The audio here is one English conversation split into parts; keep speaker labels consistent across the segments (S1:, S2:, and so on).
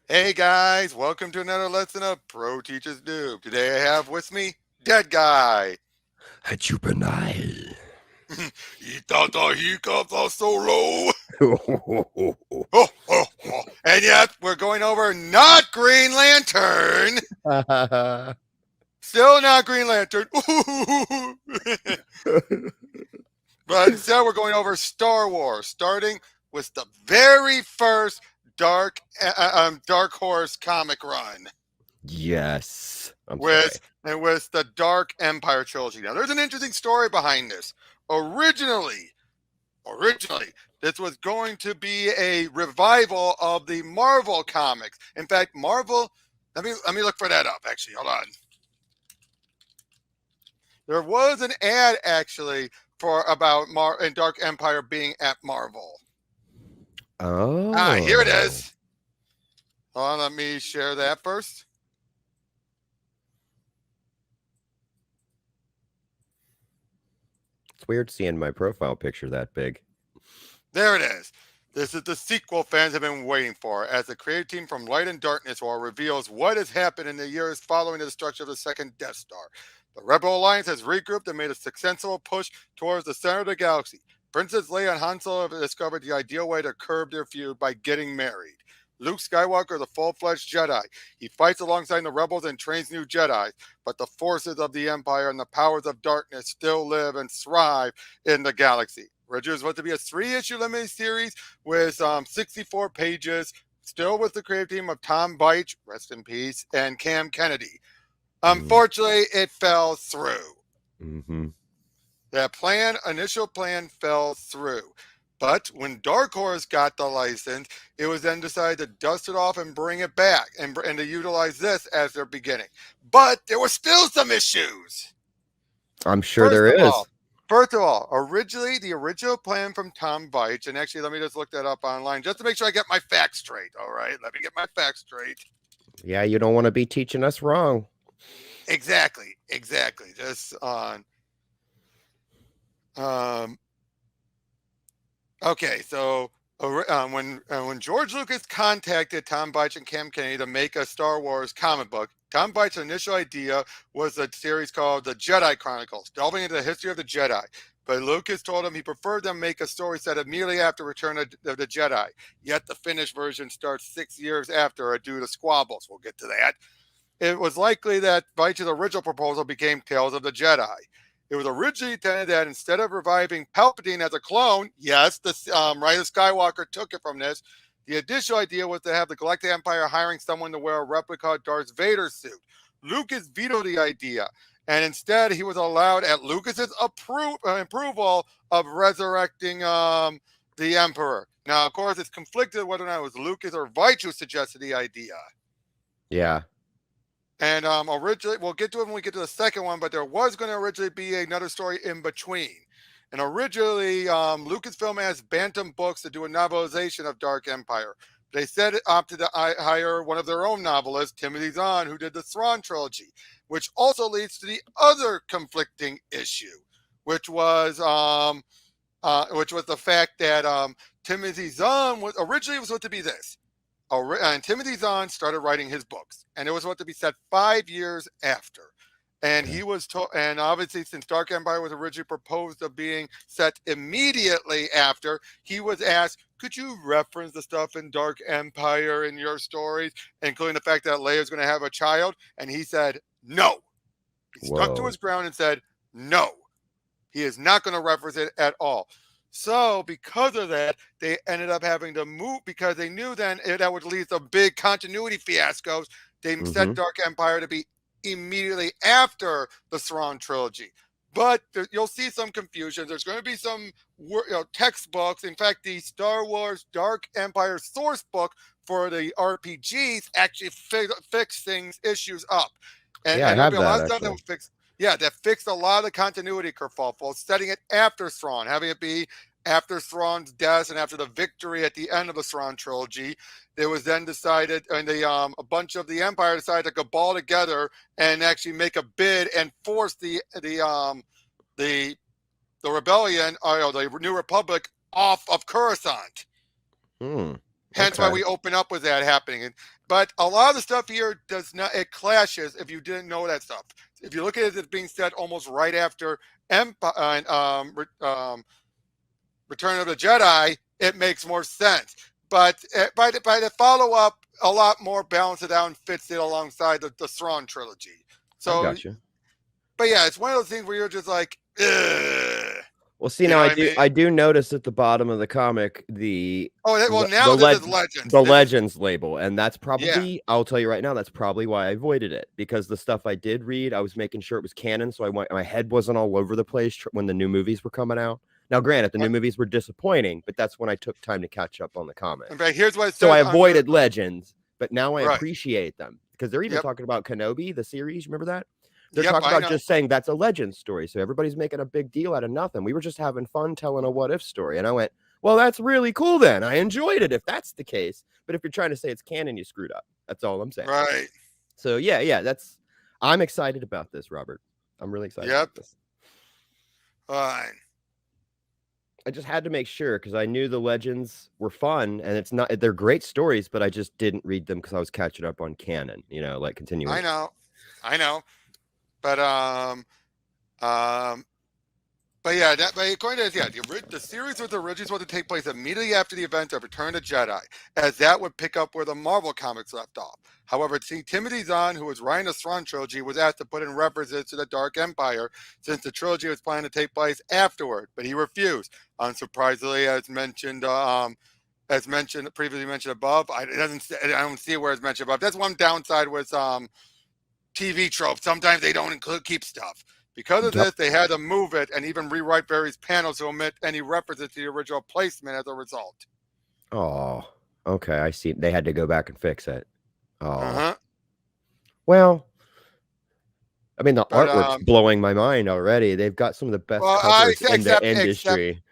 S1: Hey guys, welcome to another lesson of Pro Teachers Noob. Today I have with me Dead Guy.
S2: A juvenile.
S1: He thought the hiccups are so low. Oh, oh, oh. And yet we're going over not Green Lantern. Still not Green Lantern. But instead we're going over Star Wars, starting with the very first Dark Horse comic run.
S2: Yes. I'm
S1: with
S2: sorry.
S1: with the Dark Empire Trilogy. Now, there's an interesting story behind this. Originally, this was going to be a revival of the Marvel comics. In fact, Marvel. Let me look for that up. Actually, hold on. There was an ad actually for about and Dark Empire being at Marvel. Here it
S2: Oh.
S1: is. Hold on, let me share that first.
S2: It's weird seeing my profile picture that big.
S1: There it is. This is the sequel fans have been waiting for, as the creative team from Light and Darkness War reveals what has happened in the years following the destruction of the second Death Star. The Rebel Alliance has regrouped and made a successful push towards the center of the galaxy. Princess Leia and Han Solo have discovered the ideal way to curb their feud by getting married. Luke Skywalker is a full-fledged Jedi. He fights alongside the rebels and trains new Jedi, but the forces of the Empire and the powers of darkness still live and thrive in the galaxy. Originally was supposed to be a 3-issue limited series with 64 pages, still with the creative team of Tom Veitch, rest in peace, and Cam Kennedy. Unfortunately, it fell through.
S2: Mm-hmm.
S1: That initial plan fell through. But when Dark Horse got the license, it was then decided to dust it off and bring it back and to utilize this as their beginning. But there were still some issues.
S2: I'm sure
S1: First
S2: there
S1: of
S2: is.
S1: all, originally the original plan from Tom Veitch, and actually let me just look that up online just to make sure I get my facts straight. All right, let me get my facts straight.
S2: Yeah, you don't want to be teaching us wrong.
S1: Exactly. Just on. Um, okay, so when George Lucas contacted Tom Veitch and Cam Kennedy to make a Star Wars comic book, Tom Veitch's initial idea was a series called The Jedi Chronicles, delving into the history of the Jedi. But Lucas told him he preferred them make a story set immediately after Return of the Jedi. Yet the finished version starts 6 years after due to squabbles. We'll get to that. It was likely that Veitch's original proposal became Tales of the Jedi. It was originally intended that instead of reviving Palpatine as a clone, yes, the Rise of Skywalker took it from this. The additional idea was to have the Galactic Empire hiring someone to wear a replica Darth Vader suit. Lucas vetoed the idea, and instead he was allowed, at Lucas's approval, of resurrecting the Emperor. Now, of course, it's conflicted whether or not it was Lucas or Veitch who suggested the idea.
S2: Yeah.
S1: And originally, we'll get to it when we get to the second one, but there was going to originally be another story in between. And originally, Lucasfilm asked Bantam Books to do a novelization of Dark Empire. They said it opted to hire one of their own novelists, Timothy Zahn, who did the Thrawn trilogy, which also leads to the other conflicting issue, which was the fact that Timothy Zahn was originally supposed to be this. And Timothy Zahn started writing his books, and it was what to be set 5 years after. And
S2: Okay.
S1: he was told, and obviously, since Dark Empire was originally proposed of being set immediately after, he was asked, "Could you reference the stuff in Dark Empire in your stories, including the fact that Leia is going to have a child?" And he said, "No." He stuck to
S2: Whoa.
S1: his ground and said, "No." He is not going to reference it at all. So, because of that, they ended up having to move because they knew then that would lead to big continuity fiascos. They set
S2: Mm-hmm.
S1: Dark Empire to be immediately after the Thrawn trilogy. But you'll see some confusion. There's going to be some textbooks. In fact, the Star Wars Dark Empire source book for the RPGs actually fix things issues up,
S2: Yeah, I
S1: and there'll be
S2: have
S1: a lot
S2: that
S1: of stuff that will
S2: actually.
S1: fix. Yeah, that fixed a lot of the continuity kerfuffle, setting it after Thrawn, having it be after Thrawn's death and after the victory at the end of the Thrawn trilogy. It was then decided, and a bunch of the Empire decided to cabal together and actually make a bid and force the the rebellion, or the New Republic, off of Coruscant.
S2: Hmm.
S1: Hence why
S2: Okay.
S1: we open up with that happening. But a lot of the stuff here does not. It clashes if you didn't know that stuff. If you look at it as being said almost right after Empire, Return of the Jedi, it makes more sense. But by the follow up, a lot more balances it out and fits it alongside the Thrawn trilogy.
S2: I
S1: So,
S2: got you.
S1: but yeah, it's one of those things where you're just like, ugh.
S2: Well, see, now I do notice at the bottom of the comic
S1: now
S2: the
S1: this is Legends.
S2: the Legends label, and that's probably
S1: Yeah.
S2: I'll tell you right now that's probably why I avoided it, because the stuff I did read, I was making sure it was canon, so my head wasn't all over the place when the new movies were coming out. Now, granted, the new movies were disappointing, but that's when I took time to catch up on the comics.
S1: But here's what it says.
S2: So I avoided Legends, but now I
S1: Right.
S2: appreciate them because they're even
S1: Yep.
S2: talking about Kenobi, the series. Remember that? They're
S1: Yep,
S2: talking
S1: I
S2: about
S1: know.
S2: just saying that's a legend story. So everybody's making a big deal out of nothing. We were just having fun telling a what if story. And I went, well, that's really cool then. I enjoyed it if that's the case. But if you're trying to say it's canon, you screwed up. That's all I'm saying.
S1: Right.
S2: So yeah, I'm excited about this, Robert. I'm really excited about this.
S1: Fine.
S2: I just had to make sure because I knew the Legends were fun and they're great stories, but I just didn't read them because I was catching up on canon, like continuing.
S1: I know. But according to the series was originally supposed to take place immediately after the events of Return of the Jedi, as that would pick up where the Marvel comics left off. However, Timothy Zahn, who was writing the Thrawn trilogy, was asked to put in references to the Dark Empire since the trilogy was planned to take place afterward, but he refused. Unsurprisingly, as previously mentioned above, I don't see where it's mentioned above. That's one downside with TV tropes. Sometimes they don't keep stuff. Because of this, they had to move it and even rewrite various panels to omit any references to the original placement as a result.
S2: Oh, okay. I see. They had to go back and fix it. Oh.
S1: Uh-huh.
S2: Well, I mean, the artwork's blowing my mind already. They've got some of the best covers in the industry.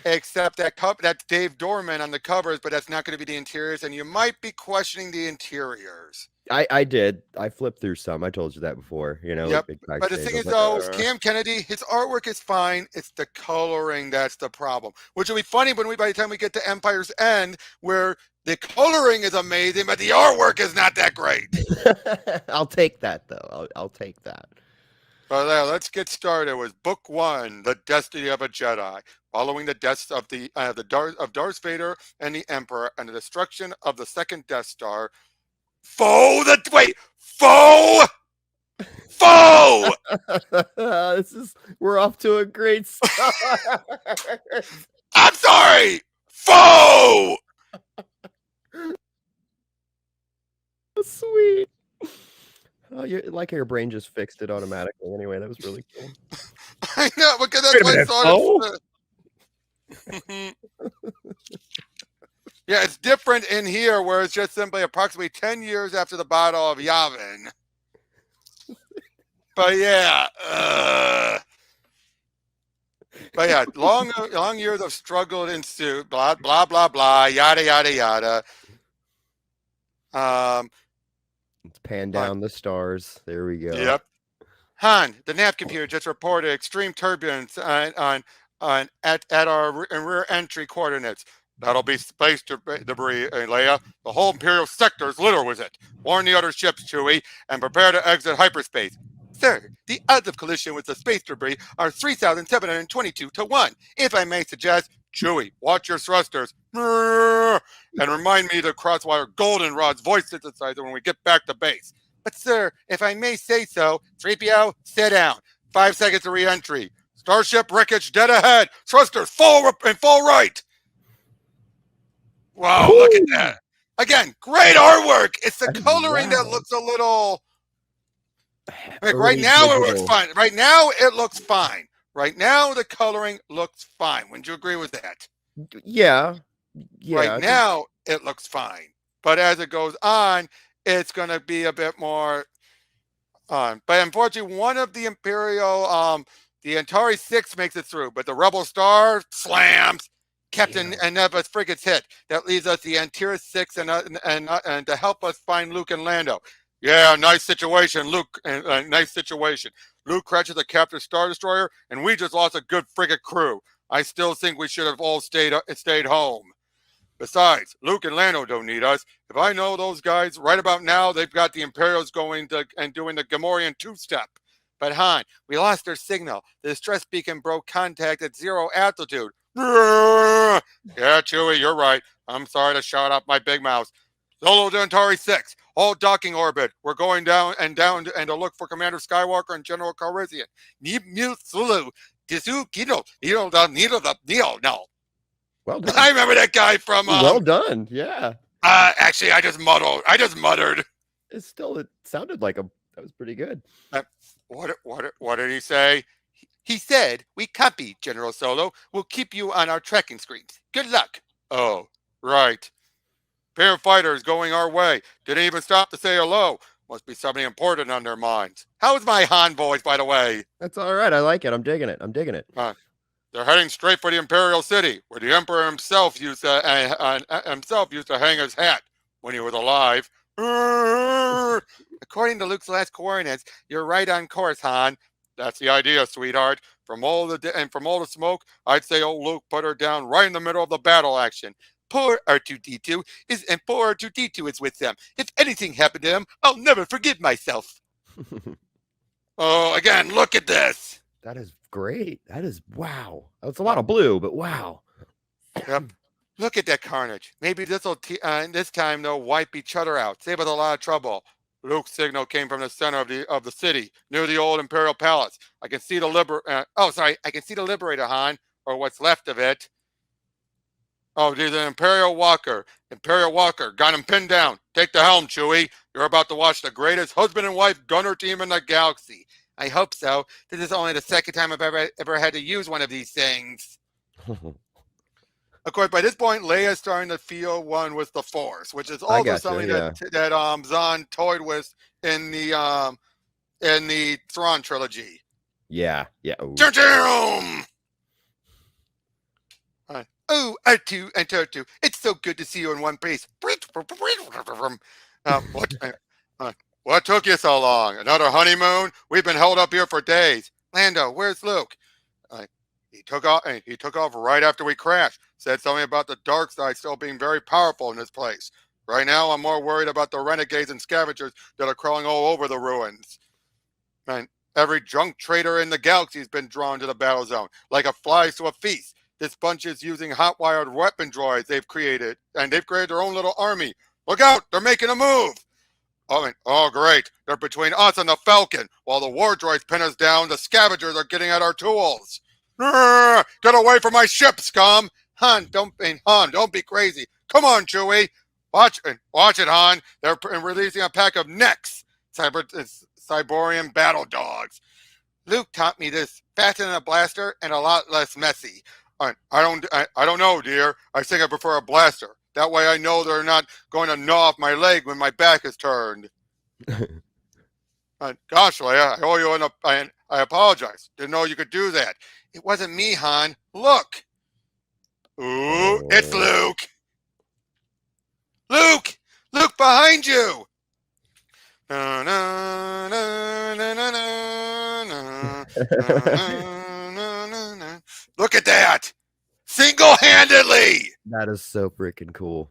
S1: Except that's Dave Dorman on the covers, but that's not going to be the interiors, and you might be questioning the interiors.
S2: I did. I flipped through some. I told you that before.
S1: Yep. But the thing is, though, Cam Kennedy, his artwork is fine. It's the coloring that's the problem. Which will be funny by the time we get to Empire's End, where the coloring is amazing, but the artwork is not that great.
S2: I'll take that, though. I'll take that.
S1: But let's get started with Book 1, The Destiny of a Jedi. Following the deaths of Darth Vader and the Emperor and the destruction of the second Death Star,
S2: We're off to a great start.
S1: I'm sorry, foe.
S2: Sweet. Oh, you like how your brain just fixed it automatically. Anyway, that was really cool.
S1: I know, because that's what I thought. Yeah, it's different in here where it's just simply approximately 10 years after the Battle of Yavin. But yeah, long years of struggle ensued, blah, blah, blah, blah, yada, yada, yada.
S2: Let's pan down the stars. There we go.
S1: Yep. Han, the nav computer just reported extreme turbulence at our rear entry coordinates. That'll be space debris, Leia. The whole Imperial sector is littered with it. Warn the other ships, Chewie, and prepare to exit hyperspace. Sir, the odds of collision with the space debris are 3,722 to 1. If I may suggest, Chewie, watch your thrusters. And remind me to crosswire Goldenrod's voice synthesizer when we get back to base. But sir, if I may say so, 3PO, sit down. 5 seconds to re-entry. Starship wreckage dead ahead. Thrusters full right. Wow, look at that. Again, great artwork. It's the coloring that looks a little... right now it looks fine. Right now it looks fine. Right now the coloring looks fine. Wouldn't you agree with that?
S2: Yeah.
S1: Right now it looks fine. But as it goes on, it's going to be a bit more on. But unfortunately, one of the Imperial, the Antari 6 makes it through, but the Rebel Star slams. Captain Neva's frigates hit. That leaves us the Antira 6 and to help us find Luke and Lando. Yeah, nice situation, Luke. Nice situation. Luke crashes a captive Star Destroyer, and we just lost a good frigate crew. I still think we should have all stayed home. Besides, Luke and Lando don't need us. If I know those guys, right about now, they've got the Imperials going to and doing the Gamorrean two-step. But Han, we lost their signal. The distress beacon broke contact at 0 altitude. Yeah, Chewie, you're right. I'm sorry to shout out my big mouth. Solo Dentari 6, all docking orbit. We're going down and to look for Commander Skywalker and General Calrissian. Sulu, Disu, Kino, no.
S2: Well done.
S1: I remember that guy from.
S2: Well done. Yeah.
S1: Actually, I just muttered.
S2: It sounded like that was pretty good.
S1: What did he say? He said, "We copy, General Solo. We'll keep you on our tracking screens. Good luck." Oh, right. Pair of fighters going our way. Didn't even stop to say hello. Must be something important on their minds. How's my Han voice, by the way?
S2: That's all right. I like it. I'm digging it.
S1: They're heading straight for the Imperial City, where the Emperor himself used to hang his hat when he was alive. According to Luke's last coordinates, you're right on course, Han. That's the idea, sweetheart. From all the smoke, I'd say old Luke put her down right in the middle of the battle action. Poor R2D2 is with them. If anything happened to him, I'll never forgive myself. Oh, again, look at this.
S2: That is great. That is wow. That's a lot of blue, but wow.
S1: Yep. Look at that carnage. Maybe this time they'll wipe each other out. Save us a lot of trouble. Luke's signal came from the center of the city, near the old Imperial Palace. I can see the Liberator, Han, or what's left of it. Oh, there's an Imperial Walker. Got him pinned down. Take the helm, Chewie. You're about to watch the greatest husband and wife gunner team in the galaxy. I hope so. This is only the second time I've ever had to use one of these things. Of course, by this point, Leia's starting to feel one with the Force, which is also something that Zahn toyed with in the Thrawn trilogy.
S2: Yeah.
S1: Oh, R2 and R2, it's so good to see you in one piece. What took you so long? Another honeymoon? We've been held up here for days. Lando, where's Luke? He took off right after we crashed. Said something about the dark side still being very powerful in this place. Right now, I'm more worried about the renegades and scavengers that are crawling all over the ruins. And every drunk trader in the galaxy has been drawn to the battle zone, like a fly to a feast. This bunch is using hot-wired weapon droids they've created, and they've created their own little army. Look out! They're making a move! Oh, great. They're between us and the Falcon. While the war droids pin us down, the scavengers are getting at our tools. Get away from my ship, scum! Han, don't be crazy. Come on, Chewie. Watch it, Han. They're releasing a pack of Nex, Cyborian battle dogs. Luke taught me this. Faster than a blaster and a lot less messy. I don't know, dear. I think I prefer a blaster. That way I know they're not going to gnaw off my leg when my back is turned. Gosh, Leia, I owe you I apologize. Didn't know you could do that. It wasn't me, Han. Look. Ooh, it's Luke. Luke, behind you. Look at that. Single-handedly.
S2: That is so freaking cool.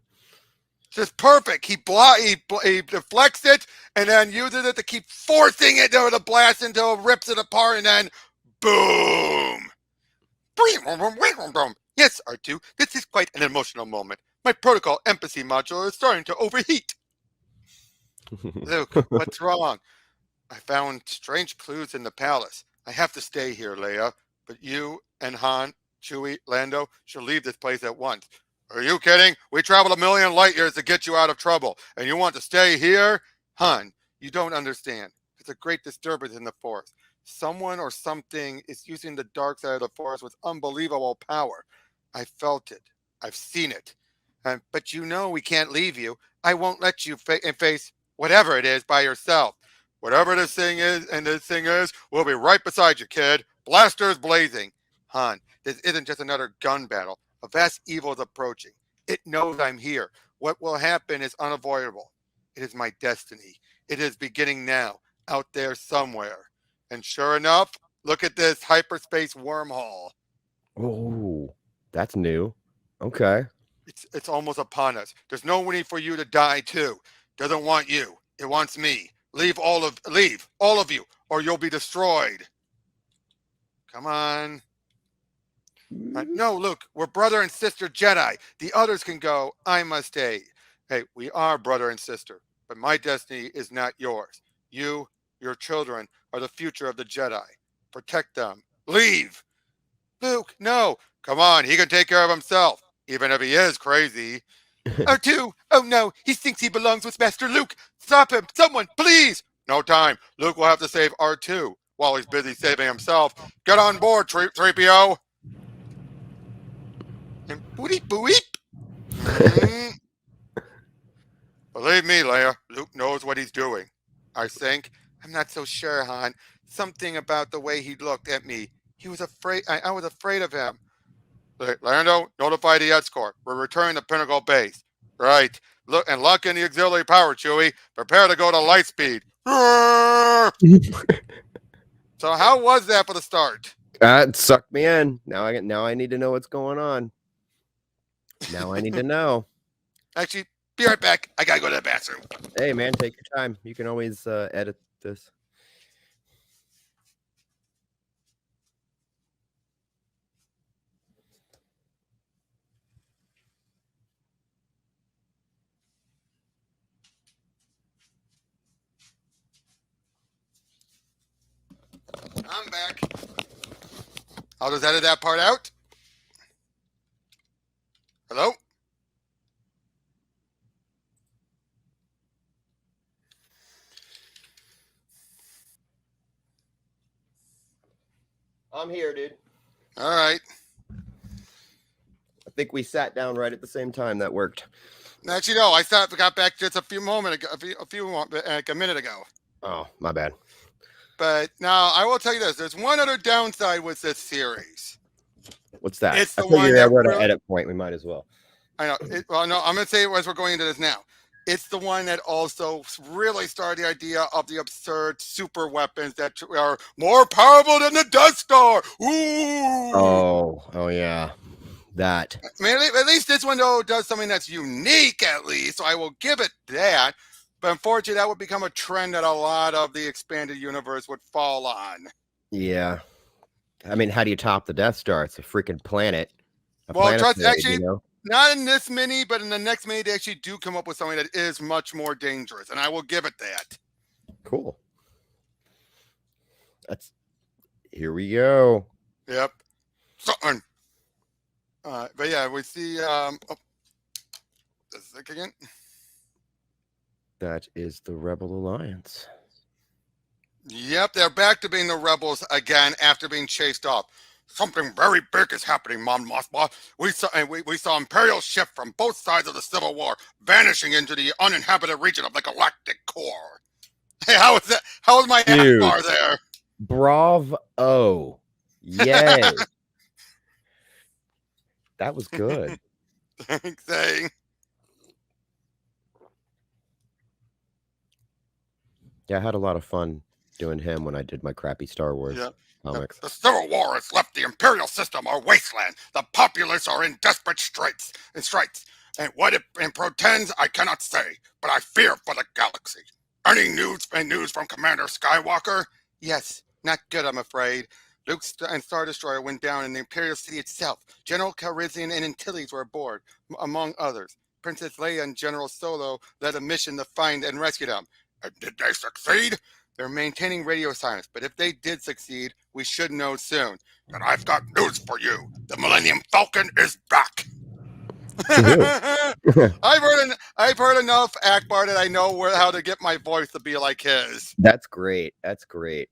S1: Just perfect. He deflects it and then uses it to keep forcing it to the blast until it rips it apart and then boom. Yes, R2, this is quite an emotional moment. My protocol empathy module is starting to overheat. Luke, what's wrong? I found strange clues in the palace. I have to stay here, Leia, but you and Han, Chewie, Lando should leave this place at once. Are you kidding? We traveled 1,000,000 light years to get you out of trouble, and you want to stay here? Han, you don't understand. It's a great disturbance in the Force. Someone or something is using the dark side of the Force with unbelievable power. I felt it. I've seen it. But you know we can't leave you. I won't let you face whatever it is by yourself. Whatever this thing is, we'll be right beside you, kid. Blasters blazing. Han, this isn't just another gun battle. A vast evil is approaching. It knows I'm here. What will happen is unavoidable. It is my destiny. It is beginning now, out there somewhere. And sure enough, look at this hyperspace wormhole.
S2: Oh, that's new. Okay.
S1: It's almost upon us. There's no need for you to die too. Doesn't want you. It wants me. Leave all of you, or you'll be destroyed. Come on. No, Luke, we're brother and sister Jedi. The others can go. I must stay. Hey, we are brother and sister, but my destiny is not yours. You, your children, are the future of the Jedi. Protect them. Leave. Luke, no. Come on, he can take care of himself, even if he is crazy. R2, oh no, he thinks he belongs with Master Luke. Stop him, someone, please. No time. Luke will have to save R2 while he's busy saving himself. Get on board, 3PO. And boop boop. Believe me, Leia, Luke knows what he's doing. I think. I'm not so sure, Han. Something about the way he looked at me. He was afraid. I was afraid of him. Lando, notify the escort. We're returning to Pinnacle Base. Right. Look and lock in the auxiliary power, Chewie. Prepare to go to light speed. So how was that for the start?
S2: It sucked me in. Now I need to know what's going on. Now I need to know.
S1: Actually, be right back. I gotta go to the bathroom.
S2: Hey man, take your time. You can always edit this.
S1: I'm back. I'll just edit that part out. Hello?
S2: I'm here, dude.
S1: All right.
S2: I think we sat down right at the same time. That worked.
S1: Actually, no. I got back just a minute ago.
S2: Oh, my bad.
S1: But now I will tell you this: there's one other downside with this series.
S2: What's that?
S1: It's the
S2: I figured
S1: one
S2: I
S1: that
S2: wrote an
S1: really-
S2: edit point. We might as well.
S1: I know. Well, no, I'm going to say it as we're going into this now. It's the one that also really started the idea of the absurd super weapons that are more powerful than the Death Star. Ooh!
S2: Oh yeah, that.
S1: I mean, at least this one though does something that's unique, at least. So I will give it that. But unfortunately, that would become a trend that a lot of the expanded universe would fall on.
S2: Yeah. I mean, how do you top the Death Star? It's a freaking planet.
S1: Well, trust
S2: made,
S1: actually,
S2: you know?
S1: not in this mini, but in the next mini, they actually do come up with something that is much more dangerous, and I will give it that.
S2: Cool. Here we go.
S1: Yep. Something. But yeah, we see. This again.
S2: That is the Rebel Alliance.
S1: Yep, they're back to being the rebels again after being chased off. Something very big is happening, Mon Mothma. We saw Imperial ships from both sides of the Civil War vanishing into the uninhabited region of the galactic core. Hey, how was that? How was my Akbar there?
S2: Bravo. Yay. That was good.
S1: Saying.
S2: Yeah, I had a lot of fun doing him when I did my crappy Star Wars comics.
S1: The Civil War has left the Imperial system a wasteland. The populace are in desperate straits. And what it pretends, I cannot say, but I fear for the galaxy. Any news from Commander Skywalker? Yes, not good, I'm afraid. Luke and Star Destroyer went down in the Imperial city itself. General Calrissian and Antilles were aboard, among others. Princess Leia and General Solo led a mission to find and rescue them. And did they succeed? They're maintaining radio silence, but if they did succeed, we should know soon. Then I've got news for you. The Millennium Falcon is back. I've heard enough Akbar that I know how to get my voice to be like his.
S2: That's great. That's great.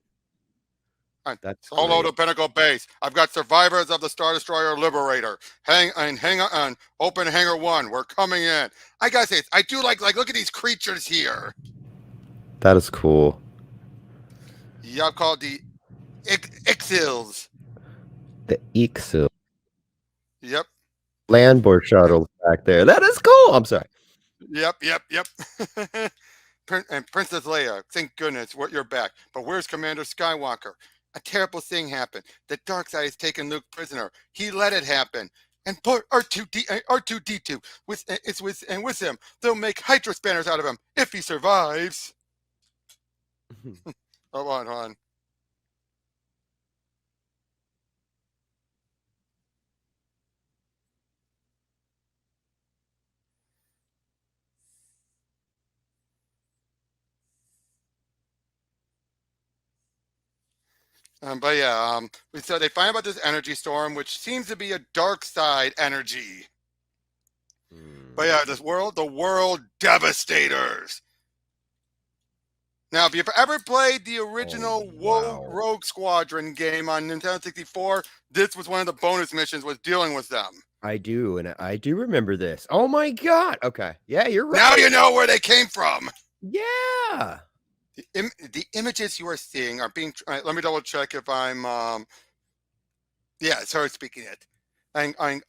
S1: That's Solo to Pinnacle Base. I've got survivors of the Star Destroyer Liberator. Hang on, open hangar 1. We're coming in. I gotta say, I do like look at these creatures here.
S2: That is cool.
S1: Yeah, called the Ixils.
S2: The Ixil.
S1: Yep.
S2: Landboard shuttles back there. That is cool. I'm sorry.
S1: Yep. And Princess Leia, thank goodness you're back. But where's Commander Skywalker? A terrible thing happened. The dark side has taken Luke prisoner. He let it happen. and put R2D2 with him. They'll make Hydra spanners out of him if he survives. Hold on. But yeah, so they find about this energy storm, which seems to be a dark side energy. But yeah, the world devastators. Now, if you've ever played the original Rogue Squadron game on Nintendo 64, this was one of the bonus missions was dealing with them.
S2: I do, and I do remember this. Oh my god! Okay, yeah, you're right.
S1: Now you know where they came from.
S2: Yeah.
S1: The images you are seeing are being. Let me double check if I'm. Yeah, it's her speaking it.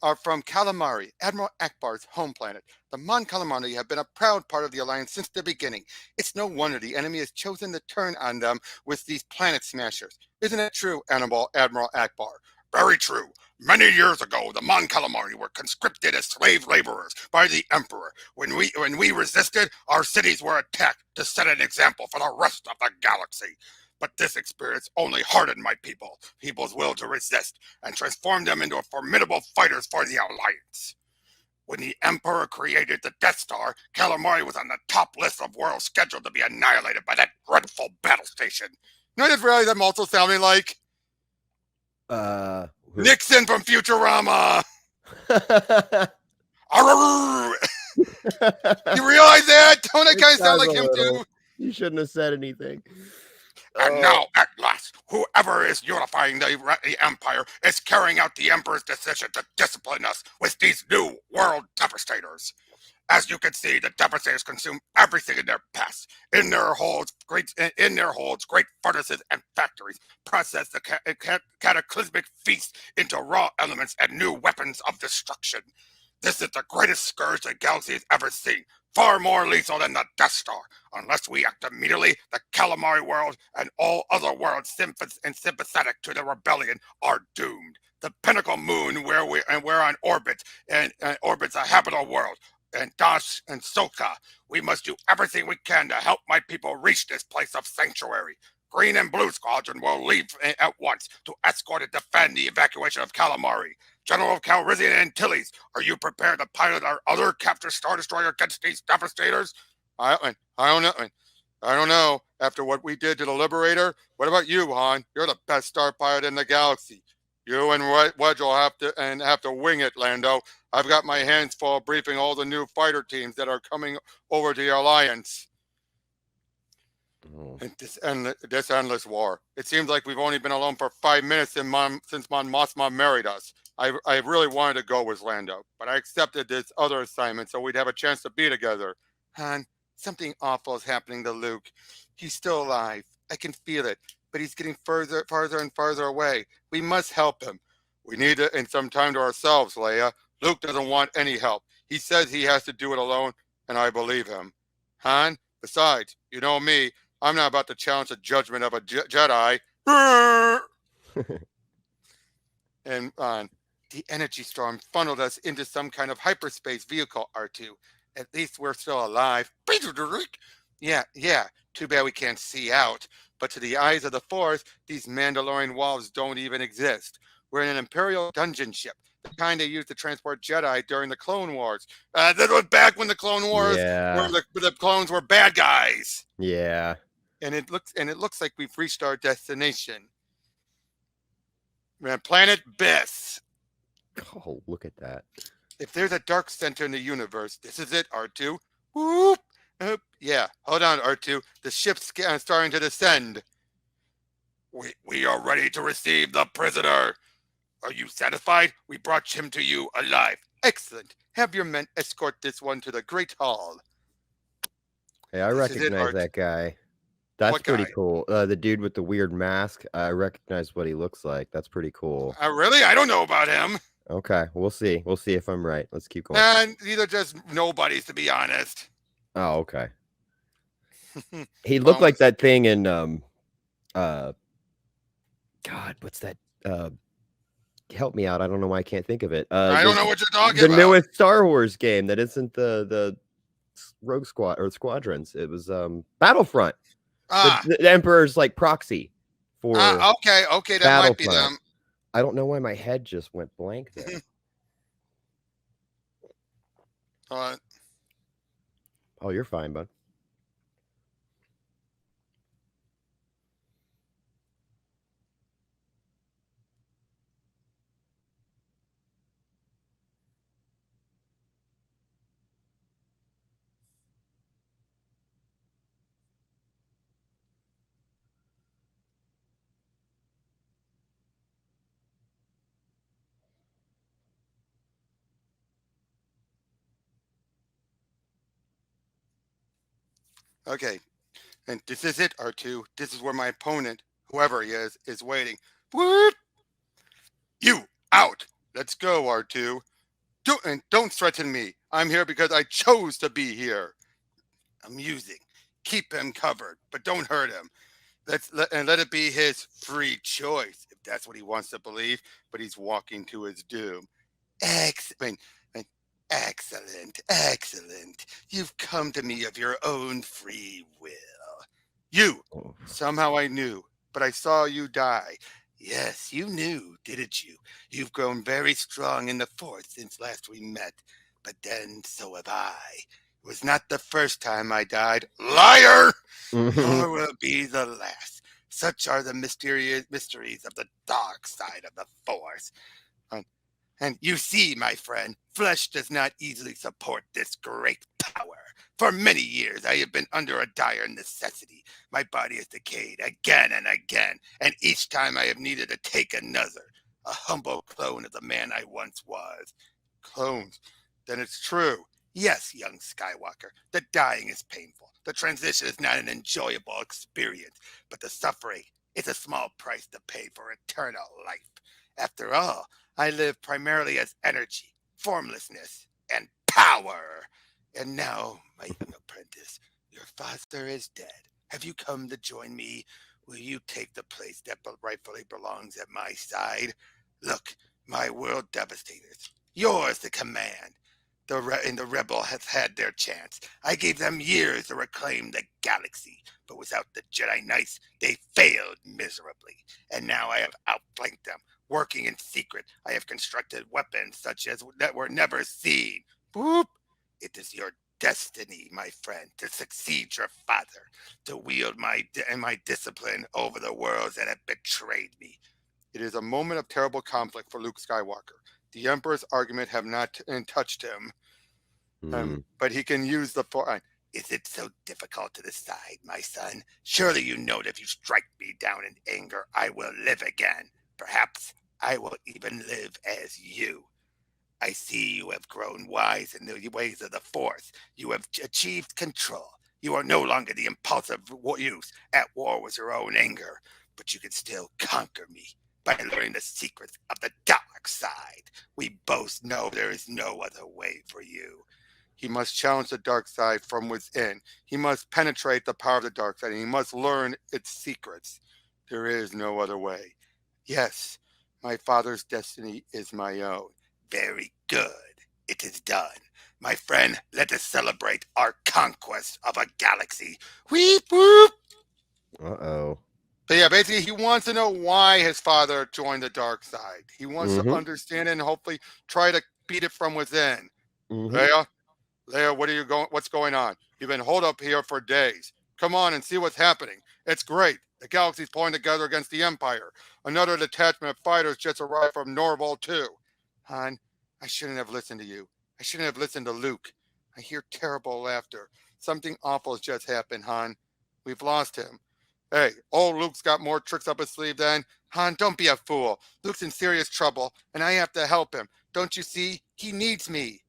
S1: Are from Calamari, Admiral Akbar's home planet. The Mon Calamari have been a proud part of the Alliance since the beginning. It's no wonder the enemy has chosen to turn on them with these planet smashers. Isn't it true, Admiral Akbar? Very true. Many years ago, the Mon Calamari were conscripted as slave laborers by the Emperor. When we resisted, our cities were attacked to set an example for the rest of the galaxy. But this experience only hardened my people's will to resist, and transformed them into formidable fighters for the Alliance. When the Emperor created the Death Star, Calamari was on the top list of worlds scheduled to be annihilated by that dreadful battle station. You know, I just realized I'm also sounding like Nixon from Futurama. You realize that? Don't I kind of sound like him too?
S2: You shouldn't have said anything.
S1: And now, at last, whoever is unifying the Empire is carrying out the Emperor's decision to discipline us with these new world devastators. As you can see, the devastators consume everything in their paths. In their holds, great furnaces and factories process the cataclysmic feast into raw elements and new weapons of destruction. This is the greatest scourge the galaxy has ever seen. Far more lethal than the Death Star. Unless we act immediately, the Calamari world and all other worlds sympathetic to the rebellion are doomed. The pinnacle moon where we're on orbit and orbits a habitable world. And Dash and Soka, we must do everything we can to help my people reach this place of sanctuary. Green and Blue Squadron will leave at once to escort and defend the evacuation of Calamari. General Calrissian and Antilles, are you prepared to pilot our other capture Star Destroyer against these devastators? I don't know. After what we did to the Liberator, what about you, Han? You're the best star pilot in the galaxy. You and Wedge will have to wing it, Lando. I've got my hands full briefing all the new fighter teams that are coming over to the Alliance. And this endless war. It seems like we've only been alone for 5 minutes since Mon Mothma married us. I really wanted to go with Lando, but I accepted this other assignment so we'd have a chance to be together. Han, something awful is happening to Luke. He's still alive. I can feel it, but he's getting farther and farther away. We must help him. We need to, and some time to ourselves, Leia. Luke doesn't want any help. He says he has to do it alone, and I believe him. Han, besides, you know me, I'm not about to challenge the judgment of a Jedi. And the energy storm funneled us into some kind of hyperspace vehicle, R2. At least we're still alive. Yeah. Too bad we can't see out. But to the eyes of the Force, these Mandalorian walls don't even exist. We're in an Imperial dungeon ship, the kind they used to transport Jedi during the Clone Wars. That was back when the Clone Wars, where the clones were bad guys.
S2: Yeah.
S1: And it looks like we've reached our destination. Planet Biss.
S2: Oh, look at that.
S1: If there's a dark center in the universe, this is it, R2. Whoop. Yeah, hold on, R2. The ship's starting to descend. We are ready to receive the prisoner. Are you satisfied? We brought him to you alive. Excellent. Have your men escort this one to the Great Hall.
S2: Hey, I recognize that guy. That's pretty cool. The dude with the weird mask. I recognize what he looks like. That's pretty cool.
S1: Really? I don't know about him.
S2: Okay, we'll see. We'll see if I'm right. Let's keep going.
S1: And these are just nobodies, to be honest.
S2: Oh, okay. He looked like that thing in God, what's that? help me out. I don't know why I can't think of it.
S1: I don't know what you're talking
S2: The
S1: about.
S2: newest Star Wars game that isn't the Rogue Squad or Squadrons. It was Battlefront. The Emperor's like proxy for
S1: Okay, that might be
S2: Battlefront.
S1: them.
S2: I don't know why my head just went blank there. Oh, you're fine, bud.
S1: Okay, and this is it, R2. This is where my opponent, whoever he is waiting. Whoop! You out. Let's go, R2. Don't threaten me. I'm here because I chose to be here. Amusing. Keep him covered, but don't hurt him. Let it be his free choice if that's what he wants to believe. But he's walking to his doom. Excellent, excellent. You've come to me of your own free will. You. Somehow I knew, but I saw you die. Yes, you knew, didn't you? You've grown very strong in the Force since last we met. But then so have I. It was not the first time I died. Liar! Nor will be the last. Such are the mysteries of the dark side of the Force. And you see, my friend, flesh does not easily support this great power. For many years, I have been under a dire necessity. My body has decayed again and again, and each time I have needed to take another, a humble clone of the man I once was. Clones? Then it's true. Yes, young Skywalker, the dying is painful. The transition is not an enjoyable experience, but the suffering is a small price to pay for eternal life. After all, I live primarily as energy, formlessness, and power. And now, my young apprentice, your father is dead. Have you come to join me? Will you take the place that rightfully belongs at my side? Look, my world devastators, yours to command. The rebel has had their chance. I gave them years to reclaim the galaxy, but without the Jedi Knights, they failed miserably. And now I have outflanked them. Working in secret, I have constructed weapons such as that were never seen. Boop! It is your destiny, my friend, to succeed your father, to wield my discipline over the worlds that have betrayed me. It is a moment of terrible conflict for Luke Skywalker. The Emperor's argument have not touched him, but he can use the Force. Is it so difficult to decide, my son? Surely you know that if you strike me down in anger, I will live again. Perhaps I will even live as you. I see you have grown wise in the ways of the Force. You have achieved control. You are no longer the impulsive youth at war with your own anger, but you can still conquer me by learning the secrets of the dark side. We both know there is no other way for you. He must challenge the dark side from within. He must penetrate the power of the dark side, and he must learn its secrets. There is no other way. Yes, my father's destiny is my own. Very good. It is done. My friend, let us celebrate our conquest of a galaxy. Weep, whoop.
S2: Uh-oh.
S1: But yeah, basically, he wants to know why his father joined the dark side. He wants to understand it and hopefully try to beat it from within. Leia, what's going on? You've been holed up here for days. Come on and see what's happening. It's great. The galaxy's pulling together against the Empire. Another detachment of fighters just arrived from Norval, too. Han, I shouldn't have listened to you. I shouldn't have listened to Luke. I hear terrible laughter. Something awful has just happened, Han. We've lost him. Hey, old Luke's got more tricks up his sleeve than. Han, don't be a fool. Luke's in serious trouble, and I have to help him. Don't you see? He needs me.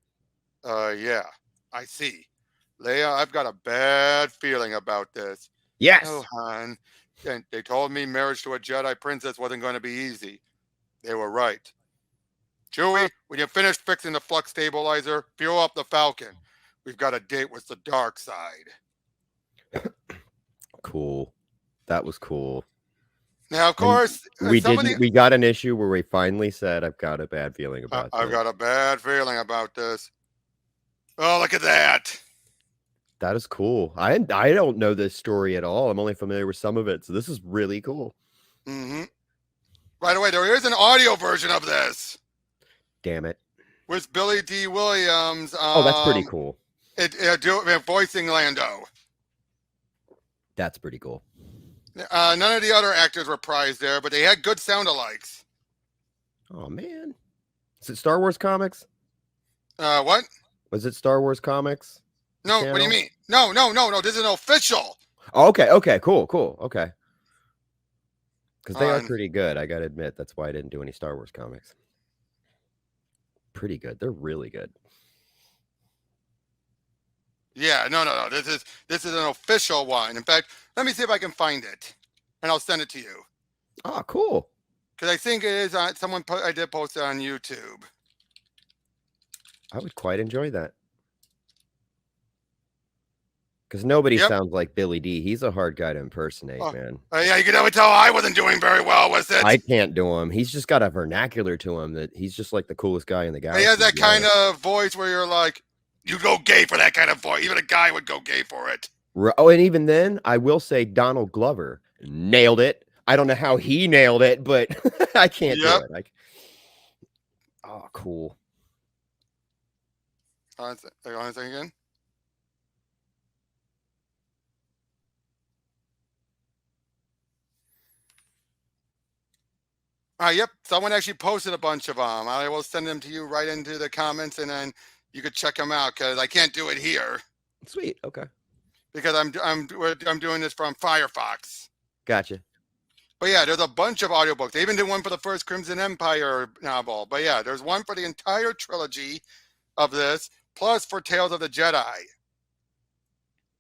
S1: Yeah, I see. Leia, I've got a bad feeling about this.
S2: Yes.
S1: Oh, Han. And they told me marriage to a Jedi princess wasn't going to be easy. They were right. Chewie, when you finish fixing the flux stabilizer, fuel up the Falcon. We've got a date with the dark side.
S2: Cool. That was cool.
S1: Now, of
S2: And
S1: course,
S2: we
S1: some of
S2: didn't. We got an issue where we finally said, "I've got a bad feeling about
S1: I've
S2: this."
S1: got a bad feeling about this. Oh, look at that.
S2: That is cool. I don't know this story at all. I'm only familiar with some of it, so this is really cool.
S1: Mm-hmm. By the way, there is an audio version of this
S2: Damn it!
S1: with Billy D. Williams.
S2: Oh, that's pretty cool.
S1: Voicing Lando.
S2: That's pretty cool.
S1: None of the other actors were prized there, but they had good sound-alikes.
S2: Oh man, is it Star Wars comics?
S1: What?
S2: Was it Star Wars comics?
S1: No, what do you mean? No. This is an official.
S2: Oh, okay, cool. Okay, because they are pretty good. I gotta admit, that's why I didn't do any Star Wars comics. Pretty good. They're really good.
S1: Yeah, no. This is an official one. In fact, let me see if I can find it, and I'll send it to you.
S2: Oh, cool.
S1: Because I think it is on I did post it on YouTube.
S2: I would quite enjoy that. Because nobody sounds like Billy D. He's a hard guy to impersonate, man.
S1: Yeah, you can never tell I wasn't doing very well with it.
S2: I can't do him. He's just got a vernacular to him that he's just like the coolest guy in the galaxy.
S1: He has that kind of voice where you're like, you go gay for that kind of voice. Even a guy would go gay for it.
S2: Oh, and even then, I will say Donald Glover nailed it. I don't know how he nailed it, but I can't do it. Like, oh, cool.
S1: On a second again. Yep. Someone actually posted a bunch of them. I will send them to you right into the comments, and then you could check them out because I can't do it here.
S2: Sweet. Okay.
S1: Because I'm doing this from Firefox.
S2: Gotcha.
S1: But yeah, there's a bunch of audiobooks. They even did one for the first Crimson Empire novel. But yeah, there's one for the entire trilogy of this, plus for Tales of the Jedi.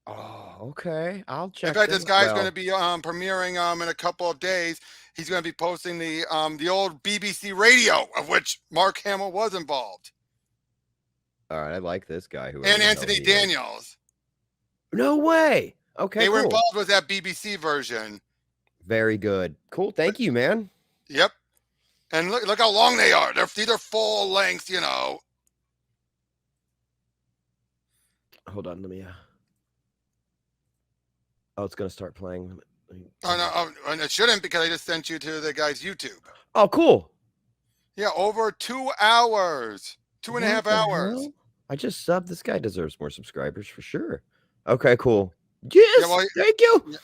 S2: Oh, okay. I'll check.
S1: In fact, this guy's going to be premiering in a couple of days. He's going to be posting the old BBC radio, of which Mark Hamill was involved.
S2: All right, I like this guy.
S1: And Anthony Daniels.
S2: No way. Okay,
S1: they were involved with that BBC version.
S2: Very good. Cool. Thank you, man.
S1: Yep. And look how long they are. These are full length, you know.
S2: Hold on, let me. Oh, it's gonna start playing.
S1: Oh no, and it shouldn't because I just sent you to the guy's YouTube.
S2: Oh, cool.
S1: Yeah, over 2 hours, 2.5 hours.
S2: Hell? I just subbed. This guy deserves more subscribers for sure. Okay, cool. Yes, yeah, well, thank you.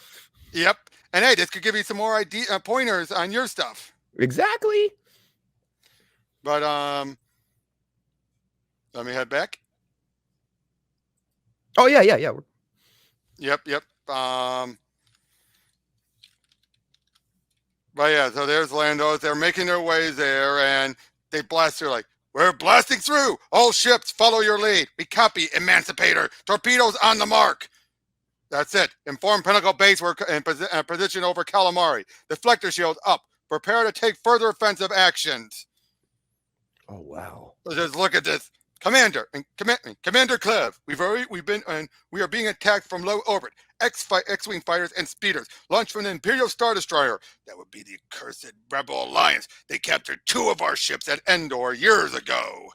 S1: Yep. And hey, this could give you some more pointers on your stuff.
S2: Exactly.
S1: But let me head back.
S2: Oh yeah.
S1: Yep. But yeah, so there's Lando. They're making their way there, and they blast through like, we're blasting through. All ships, follow your lead. We copy, Emancipator. Torpedoes on the mark. That's it. Inform Pinnacle Base. We're in position over Calamari. Deflector shield up. Prepare to take further offensive actions.
S2: Oh wow!
S1: Just look at this, Commander and Commander Clev. We are being attacked from low orbit. X-wing fighters and speeders launched from the Imperial Star Destroyer. That would be the accursed Rebel Alliance. They captured 2 of our ships at Endor years ago.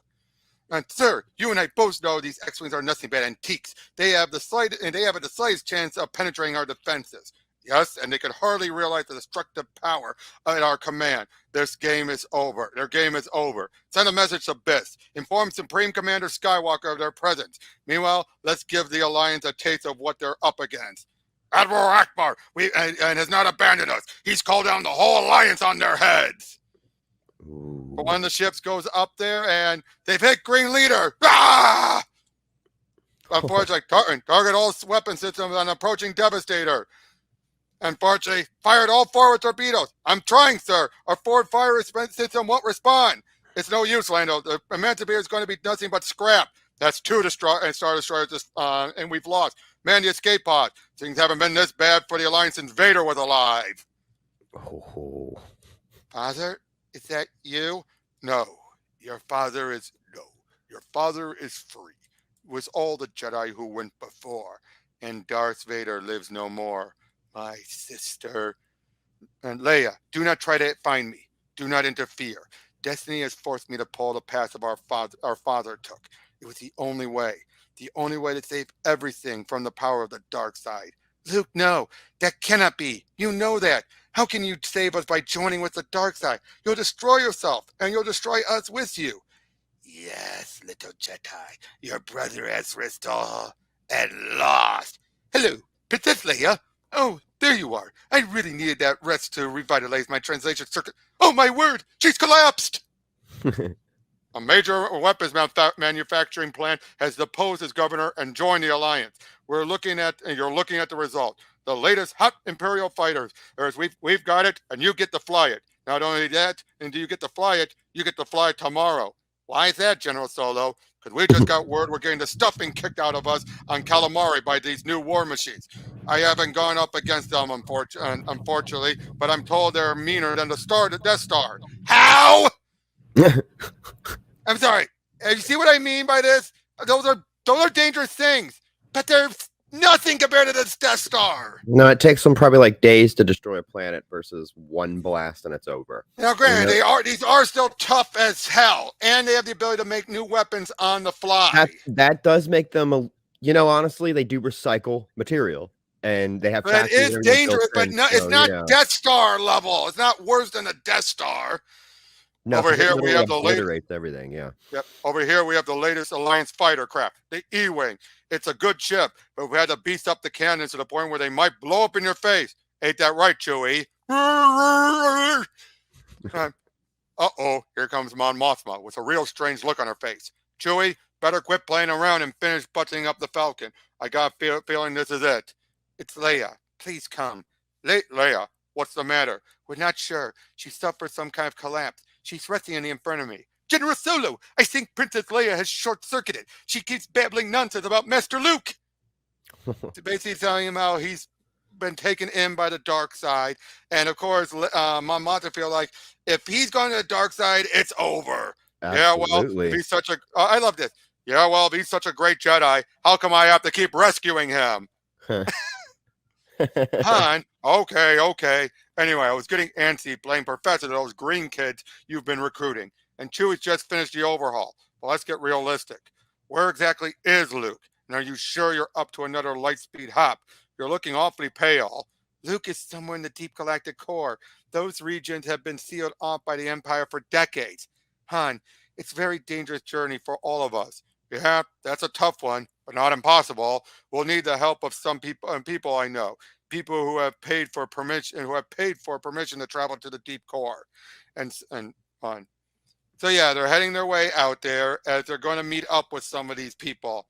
S1: And sir, you and I both know these X-wings are nothing but antiques. They have the slightest chance of penetrating our defenses. Yes, and they could hardly realize the destructive power at our command. This game is over. Their game is over. Send a message to BIS. Inform Supreme Commander Skywalker of their presence. Meanwhile, let's give the Alliance a taste of what they're up against. Admiral Akbar and has not abandoned us. He's called down the whole Alliance on their heads.
S2: Ooh.
S1: But one of the ships goes up there, and they've hit Green Leader. Ah! Unfortunately, target all weapon systems on approaching Devastator. Unfortunately, fired all forward torpedoes. I'm trying, sir. Our forward fire system won't respond. It's no use, Lando. The Emancipator is going to be nothing but scrap. That's 2 Star Destroyers, and we've lost. Man the escape pod. Things haven't been this bad for the Alliance since Vader was alive.
S2: Oh.
S1: Father, is that you? No. Your father is free. It was all the Jedi who went before, and Darth Vader lives no more. My sister, And Leia, do not try to find me. Do not interfere. Destiny has forced me to pull the path of our father took. It was the only way to save everything from the power of the dark side. Luke, no, that cannot be. You know that. How can you save us by joining with the dark side? You'll destroy yourself, and you'll destroy us with you. Yes, little Jedi, your brother has risked all and lost. Hello, Princess Leia. Oh, there you are. I really needed that rest to revitalize my translation circuit. Oh, my word, she's collapsed. A major weapons manufacturing plant has deposed its governor and joined the alliance. You're looking at the result. The latest hot Imperial fighters. We've got it, and you get to fly it. Not only that, and do you get to fly it, you get to fly it tomorrow. Why is that, General Solo? Because we just got word we're getting the stuffing kicked out of us on calamari by these new war machines. I haven't gone up against them, unfortunately, but I'm told they're meaner than the Death Star. How? I'm sorry. You see what I mean by this? Those are dangerous things, but they're nothing compared to the Death Star.
S2: No, it takes them probably like days to destroy a planet versus one blast and it's over.
S1: Now, granted, these are still tough as hell, and they have the ability to make new weapons on the fly.
S2: That does make them honestly, they do recycle material, and they have.
S1: But it is dangerous, but it's not Death Star level. It's not worse than the Death Star.
S2: No,
S1: over here we have the
S2: latest everything. Yeah.
S1: Yep. Over here we have the latest Alliance fighter craft, the E-wing. It's a good ship, but we had to beast up the cannons to the point where they might blow up in your face. Ain't that right, Chewie? Uh-oh, here comes Mon Mothma with a real strange look on her face. Chewie, better quit playing around and finish buttoning up the Falcon. I got a feeling this is it. It's Leia. Please come. Leia, what's the matter? We're not sure. She suffered some kind of collapse. She's resting in the infirmary. General Solo, I think Princess Leia has short-circuited. She keeps babbling nonsense about Master Luke. Basically telling him how he's been taken in by the dark side. And, of course, Mon Mothma feel like if he's going to the dark side, it's over.
S2: Absolutely.
S1: Yeah, well, he's such a... I love this. Yeah, well, he's such a great Jedi. How come I have to keep rescuing him? Han, okay. Anyway, I was getting antsy playing professor to those green kids you've been recruiting. And Chewie's just finished the overhaul. Well, let's get realistic. Where exactly is Luke? And are you sure you're up to another light-speed hop? You're looking awfully pale. Luke is somewhere in the deep galactic core. Those regions have been sealed off by the Empire for decades. Han, it's a very dangerous journey for all of us. Yeah, that's a tough one, but not impossible. We'll need the help of some people I know. People who have paid for permission to travel to the deep core. And on. So yeah, they're heading their way out there as they're going to meet up with some of these people.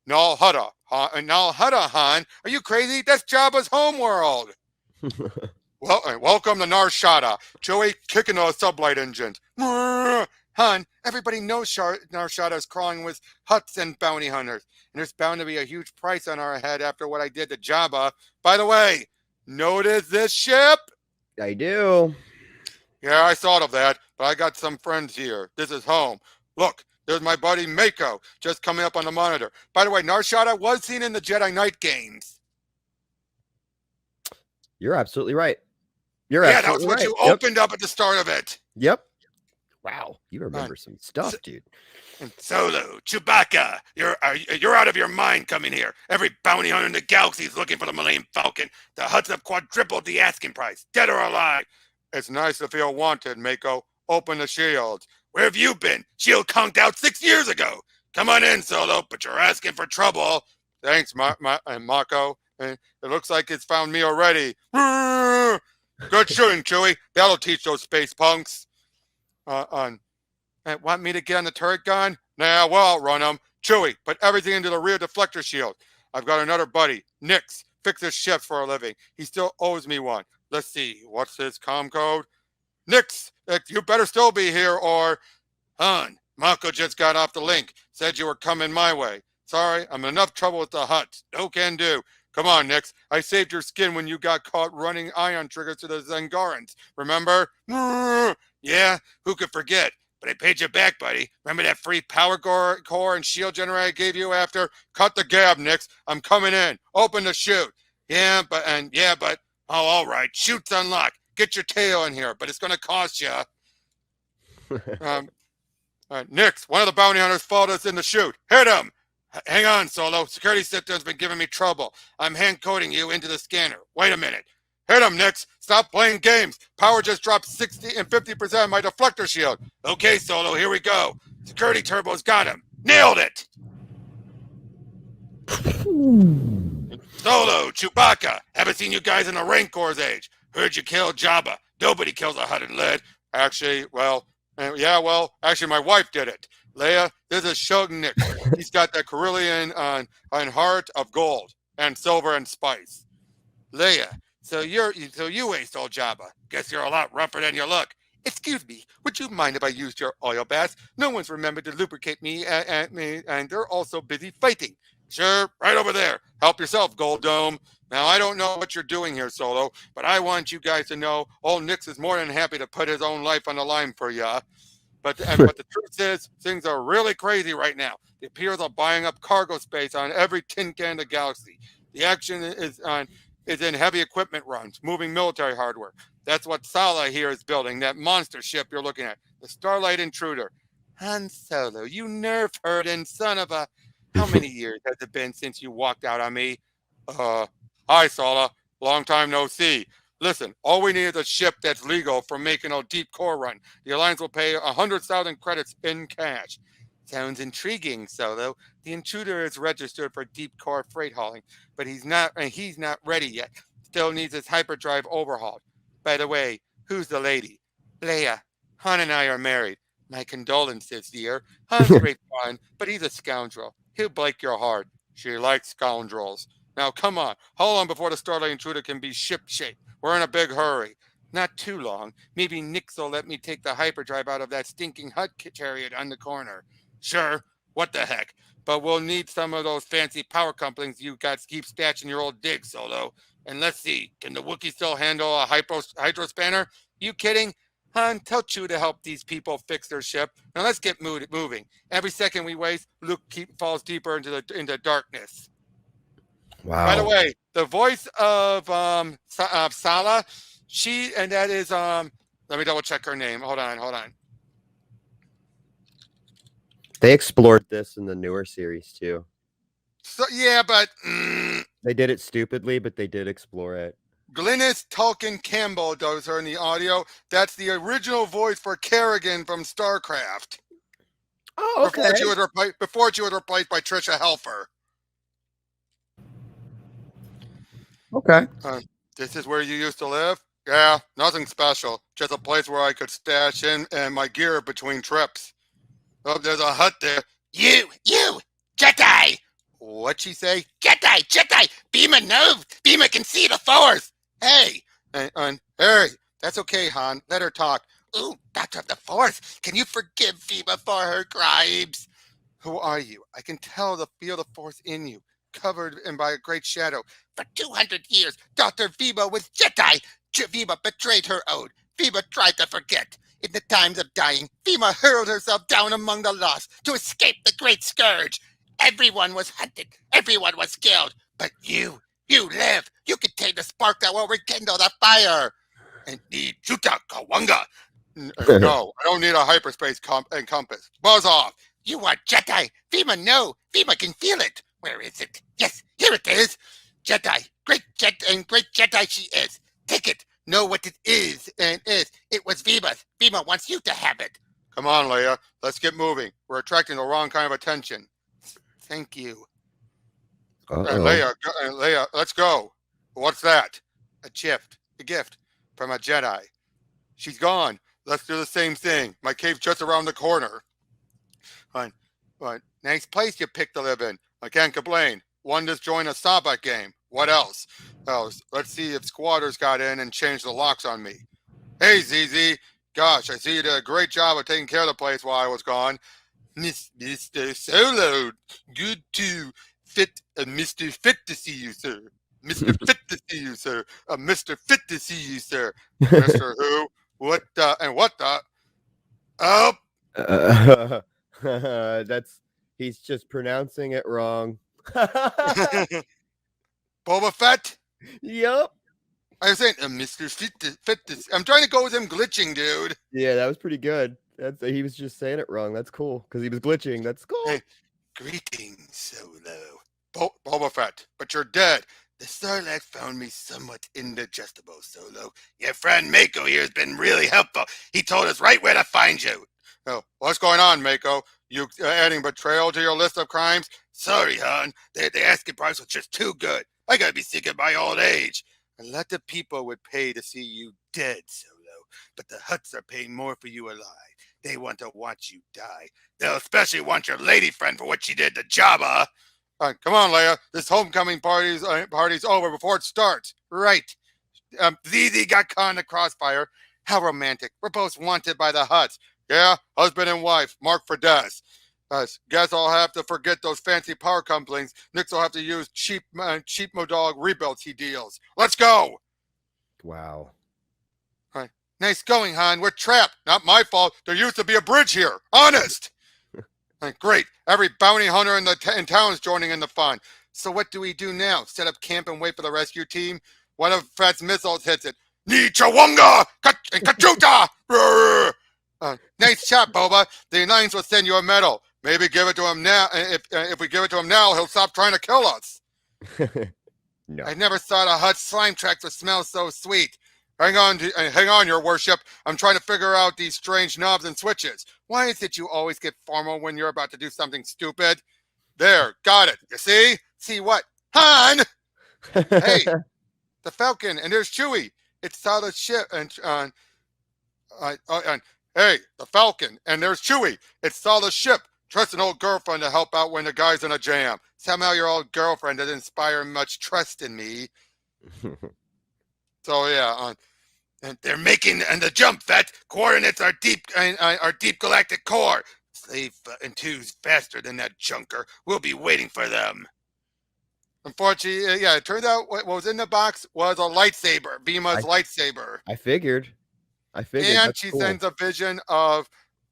S1: Nal Hutta, Han. Are you crazy? That's Jabba's homeworld. Well, welcome to Nar Shaddaa. Chewie kicking those sublight engines. Han, everybody knows Nar Shaddaa is crawling with Hutts and bounty hunters. And there's bound to be a huge price on our head after what I did to Jabba. By the way, notice this ship?
S2: I do.
S1: Yeah, I thought of that, but I got some friends here. This is home. Look, there's my buddy Mako just coming up on the monitor. By the way, Nar Shaddaa was seen in the Jedi Knight games.
S2: You're absolutely right.
S1: That was what you opened up at the start of it.
S2: Yep. Wow, you remember some stuff, dude.
S1: And Solo, Chewbacca, you're out of your mind coming here. Every bounty hunter in the galaxy is looking for the Millennium Falcon. The Hutts have quadrupled the asking price, dead or alive. It's nice to feel wanted, Mako. Open the shields. Where have you been? Shield conked out 6 years ago. Come on in, Solo, but you're asking for trouble. Thanks, Mako. It looks like it's found me already. Good shooting, Chewie. That'll teach those space punks. Want me to get on the turret gun? Nah, well, outrun them. Chewie, put everything into the rear deflector shield. I've got another buddy, Nix, fixes ships for a living. He still owes me one. Let's see, what's his comm code? Nix, you better still be here, or... Han, Mako just got off the link. Said you were coming my way. Sorry, I'm in enough trouble with the Hutts. No can do. Come on, Nix. I saved your skin when you got caught running ion triggers to the Zengarans. Remember? Yeah, who could forget? But I paid you back, buddy. Remember that free power core and shield generator I gave you after? Cut the gab, Nix. I'm coming in. Open the chute. Yeah, but... Oh, all right. Chute's unlocked. Get your tail in here, but it's going to cost you. Nix, one of the bounty hunters followed us in the chute. Hit him! Hang on, Solo. Security system's been giving me trouble. I'm hand-coding you into the scanner. Wait a minute. Hit him, Nix. Stop playing games. Power just dropped 60 and 50% of my deflector shield. Okay, Solo, here we go. Security turbo's got him. Nailed it! Solo, Chewbacca. Haven't seen you guys in the Rancor's age. Heard you killed Jabba. Nobody kills a Hutt in lead. Actually, actually, my wife did it. Leia, this is Sheldon Nix. He's got that Carillion on heart of gold and silver and spice. Leia, so you waste old Jabba. Guess you're a lot rougher than you look. Excuse me, would you mind if I used your oil bath? No one's remembered to lubricate me, and they're also busy fighting. Sure, right over there. Help yourself, Gold Dome. Now, I don't know what you're doing here, Solo, but I want you guys to know old Nix is more than happy to put his own life on the line for ya. But the truth is, things are really crazy right now. The Imperials are buying up cargo space on every tin can in the galaxy. The action is in heavy equipment runs, moving military hardware. That's what Sala here is building, that monster ship you're looking at, the Starlight Intruder. Han Solo, you nerve-herding son of a... How many years has it been since you walked out on me? Hi, Sala. Long time no see. Listen, all we need is a ship that's legal for making a deep core run. The Alliance will pay 100,000 credits in cash. Sounds intriguing, Solo. The Intruder is registered for deep core freight hauling, but he's not ready yet. Still needs his hyperdrive overhauled. By the way, who's the lady? Leia. Han and I are married. My condolences, dear. Han's great fun, but he's a scoundrel. He'll break your heart. She likes scoundrels. Now, come on. How long before the Starlight Intruder can be ship-shape? We're in a big hurry. Not too long. Maybe Nix will let me take the hyperdrive out of that stinking Hutt chariot on the corner. Sure. What the heck? But we'll need some of those fancy power couplings you guys keep stashing your old digs, Solo. And let's see. Can the Wookiee still handle a hydro spanner? You kidding? Han, tell Chew to help these people fix their ship. Now let's get moving. Every second we waste, Luke falls deeper into darkness.
S2: Wow.
S1: By the way, the voice of Sala, that is let me double check her name. Hold on.
S2: They explored this in the newer series too.
S1: So yeah, but
S2: they did it stupidly, but they did explore it.
S1: Glynis Tolkien Campbell does her in the audio. That's the original voice for Kerrigan from StarCraft.
S2: Oh, okay.
S1: Before she was replaced by Trisha Helfer.
S2: Okay.
S1: This is where you used to live? Yeah, nothing special. Just a place where I could stash in and my gear between trips. Oh, there's a Hutt there. You, Jedi! What'd she say? Jedi! Bima knows! Bima can see the Force! Hey! Harry, that's okay, Han. Let her talk. Ooh, Doctor of the Force, can you forgive Bima for her crimes? Who are you? I can feel the Force in you, covered by a great shadow. For 200 years, Dr. Viva was Jedi. Viva betrayed her oath. Viva tried to forget. In the times of dying, Viva hurled herself down among the lost to escape the great scourge. Everyone was hunted. Everyone was killed. But you live. You contain the spark that will rekindle the fire. And need Chuta Kawanga. No, I don't need a hyperspace compass. Buzz off. You are Jedi. Viva, no. Viva can feel it. Where is it? Yes, here it is. Jedi. Great Jedi she is. Take it. Know what it is and is. It was Viva's. Viva wants you to have it. Come on, Leia. Let's get moving. We're attracting the wrong kind of attention. Thank you. Leia, let's go. What's that? A gift from a Jedi. She's gone. Let's do the same thing. My cave's just around the corner. Fine. Nice place you picked to live in. I can't complain. One just joined a Sabak game. What else? Let's see if squatters got in and changed the locks on me. Hey, ZZ. Gosh, I see you did a great job of taking care of the place while I was gone. Mr. Solo, good to fit. Mr. Fit to see you, sir. Mr. Fit to see you, sir. Mr. Fit to see you, sir. Mr. Who? What the? Oh.
S2: He's just pronouncing it wrong.
S1: Boba Fett?
S2: Yep.
S1: I was saying, Mr. Fitness. I'm trying to go with him glitching, dude.
S2: Yeah, that was pretty good. He was just saying it wrong. That's cool because he was glitching. That's cool.
S1: Hey, greetings, Solo. Boba Fett, but you're dead. The Sarlacc found me somewhat indigestible, Solo. Your friend Mako here has been really helpful. He told us right where to find you. Oh, what's going on, Mako? You adding betrayal to your list of crimes? Sorry, hon. The asking price was just too good. I gotta be sick of my old age. A lot of people would pay to see you dead, Solo. But the Hutts are paying more for you alive. They want to watch you die. They'll especially want your lady friend for what she did to Jabba. Come on, Leia. This homecoming party's over before it starts. Right. ZZ got caught in the crossfire. How romantic. We're both wanted by the Hutts. Yeah, husband and wife, marked for death. Guess I'll have to forget those fancy power couplings. Nix will have to use cheap Modog rebuilds he deals. Let's go.
S2: Wow.
S1: Nice going, Han. We're trapped. Not my fault. There used to be a bridge here. Honest. Great. Every bounty hunter in town is joining in the fun. So what do we do now? Set up camp and wait for the rescue team? One of Fred's missiles hits it. Ni Chawunga! Kachuta! Nice shot, Boba. The Alliance will send you a medal. Maybe give it to him now. If we give it to him now, he'll stop trying to kill us.
S2: No.
S1: I never thought a Hutt slime tractor smells so sweet. Hang on, your worship. I'm trying to figure out these strange knobs and switches. Why is it you always get formal when you're about to do something stupid? There, got it. You see? See what? Han! Hey, the Falcon, and there's Chewie. It's solid ship, and hey, the Falcon, and there's Chewie. It's solid ship. Trust an old girlfriend to help out when the guy's in a jam. Somehow your old girlfriend doesn't inspire much trust in me. So yeah, and they're making the jump. Fett coordinates are deep galactic core. Slave and two's faster than that junker. We'll be waiting for them. Unfortunately, yeah, it turned out what was in the box was a lightsaber, Bima's lightsaber.
S2: I figured. And
S1: that's she cool. Sends a vision of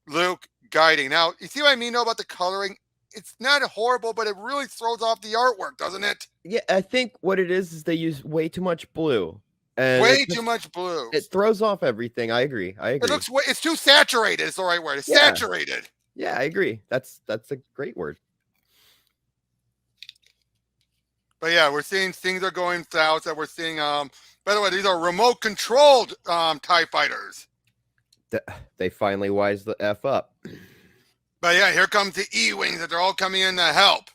S1: Luke guiding. Now, you see what I mean though, about the coloring? It's not horrible, but it really throws off the artwork, doesn't it?
S2: Yeah, I think what it is they use way too much blue. And
S1: way too much blue.
S2: It throws off everything. I agree.
S1: It's too saturated. It's the right word. It's saturated.
S2: Yeah, I agree. That's a great word.
S1: But yeah, we're seeing things are going south. That we're seeing. By the way, these are remote controlled TIE fighters.
S2: They finally wised the F up.
S1: But yeah, here comes the E-wings that they're all coming in to help.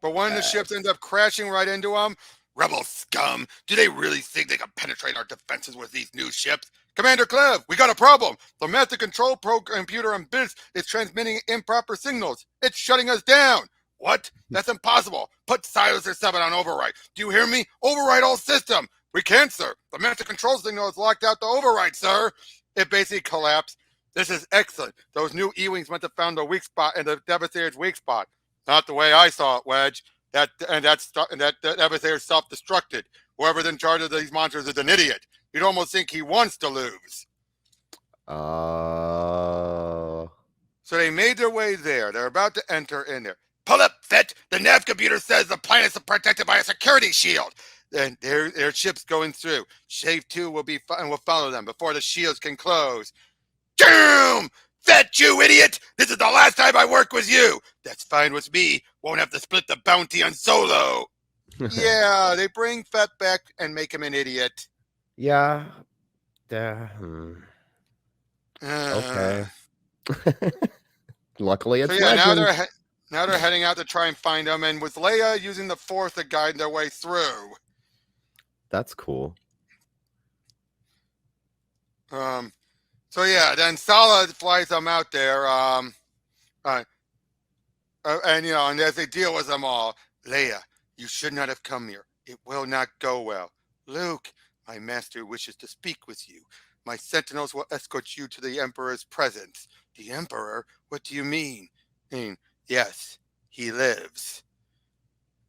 S1: But one of the ships ends up crashing right into them. Rebel scum. Do they really think they can penetrate our defenses with these new ships? Commander Clev, we got a problem. The master control computer on Biz is transmitting improper signals. It's shutting us down. What? That's impossible. Put Silencer 7 on override. Do you hear me? Override all system. We can't, sir. The master control signal is locked out to override, sir. It basically collapsed. This is excellent. Those new E-wings went to found the weak spot and the Devastator's weak spot. Not the way I saw it, Wedge. That Devastator self-destructed. Whoever's in charge of these monsters is an idiot. You'd almost think he wants to lose. So they made their way there. They're about to enter in there. Pull up, Fett. The nav computer says the planet's protected by a security shield. And their ship's going through. Shave 2 will follow them before the shields can close. Damn! Fett, you idiot! This is the last time I work with you. That's fine with me. Won't have to split the bounty on Solo. Yeah, they bring Fett back and make him an idiot.
S2: Yeah. Okay. Luckily, it's
S1: now they're heading out to try and find him, and with Leia using the Force to guide their way through.
S2: That's cool.
S1: So yeah, then Sala flies them out there, and as they deal with them all, Leia, you should not have come here. It will not go well. Luke, my master wishes to speak with you. My sentinels will escort you to the Emperor's presence. The Emperor? What do you mean? Yes, he lives.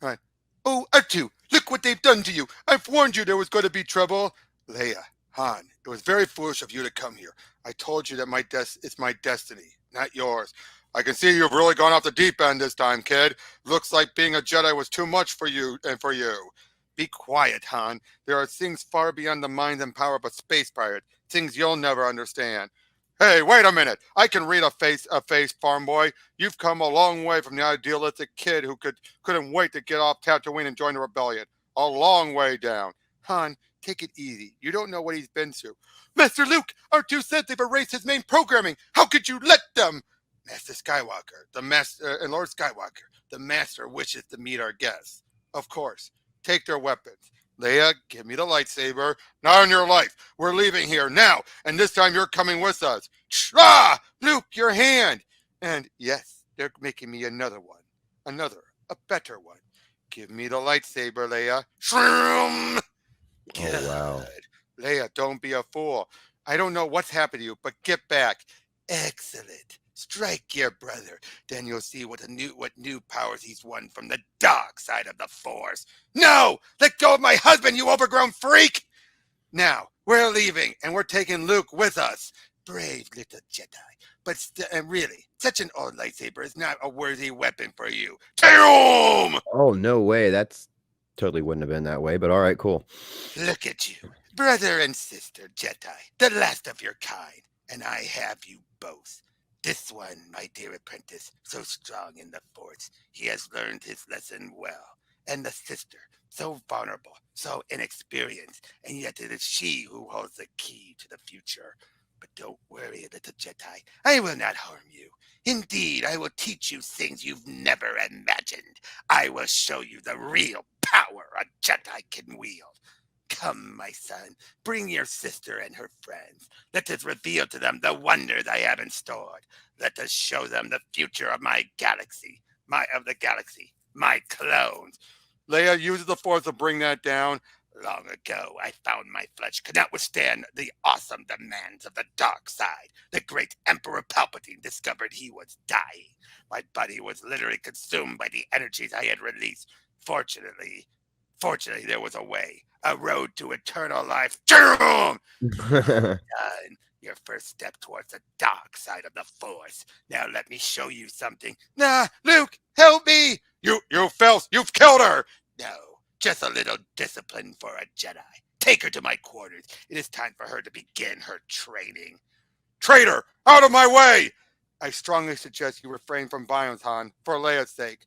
S1: Right. Oh, Artu, look what they've done to you. I've warned you there was going to be trouble. Leia, Han, it was very foolish of you to come here. I told you that it's my destiny, not yours. I can see you've really gone off the deep end this time, kid. Looks like being a Jedi was too much for you and for you. Be quiet, Han. There are things far beyond the mind and power of a space pirate. Things you'll never understand. Hey, wait a minute. I can read a face, farm boy. You've come a long way from the idealistic kid who couldn't wait to get off Tatooine and join the rebellion. A long way down. Han, take it easy. You don't know what he's been through. Master Luke, R2 said they've erased his main programming. How could you let them? Master Skywalker, the master, and Lord Skywalker, the master wishes to meet our guests. Of course, take their weapons. Leia, give me the lightsaber. Not on your life. We're leaving here now, and this time you're coming with us. Ah! Luke, your hand! And yes, they're making me another one. A better one. Give me the lightsaber, Leia. Shroom! Good.
S2: Oh, wow.
S1: Leia, don't be a fool. I don't know what's happened to you, but get back. Excellent. Strike your brother. Then you'll see what new powers he's won from the dark side of the Force. No! Let go of my husband, you overgrown freak! Now, we're leaving, and we're taking Luke with us. Brave little Jedi. But really, such an old lightsaber is not a worthy weapon for you. Damn!
S2: Oh, no way. That's totally wouldn't have been that way, but all right, cool.
S1: Look at you. Brother and sister Jedi, the last of your kind. And I have you both. This one, my dear apprentice, so strong in the Force, he has learned his lesson well. And the sister, so vulnerable, so inexperienced, and yet it is she who holds the key to the future. But don't worry, little Jedi, I will not harm you. Indeed, I will teach you things you've never imagined. I will show you the real power a Jedi can wield. Come, my son, bring your sister and her friends. Let us reveal to them the wonders I have in store. Let us show them the future of my galaxy, my clones. Leia uses the Force to bring that down. Long ago, I found my flesh could not withstand the awesome demands of the dark side. The great Emperor Palpatine discovered he was dying. My body was literally consumed by the energies I had released. Fortunately, there was a road to eternal life. Done. Your first step towards the dark side of the Force. Now let me show you something. Nah, Luke, help me! You've killed her! No, just a little discipline for a Jedi. Take her to my quarters. It is time for her to begin her training. Traitor, out of my way! I strongly suggest you refrain from violence, Han, for Leia's sake.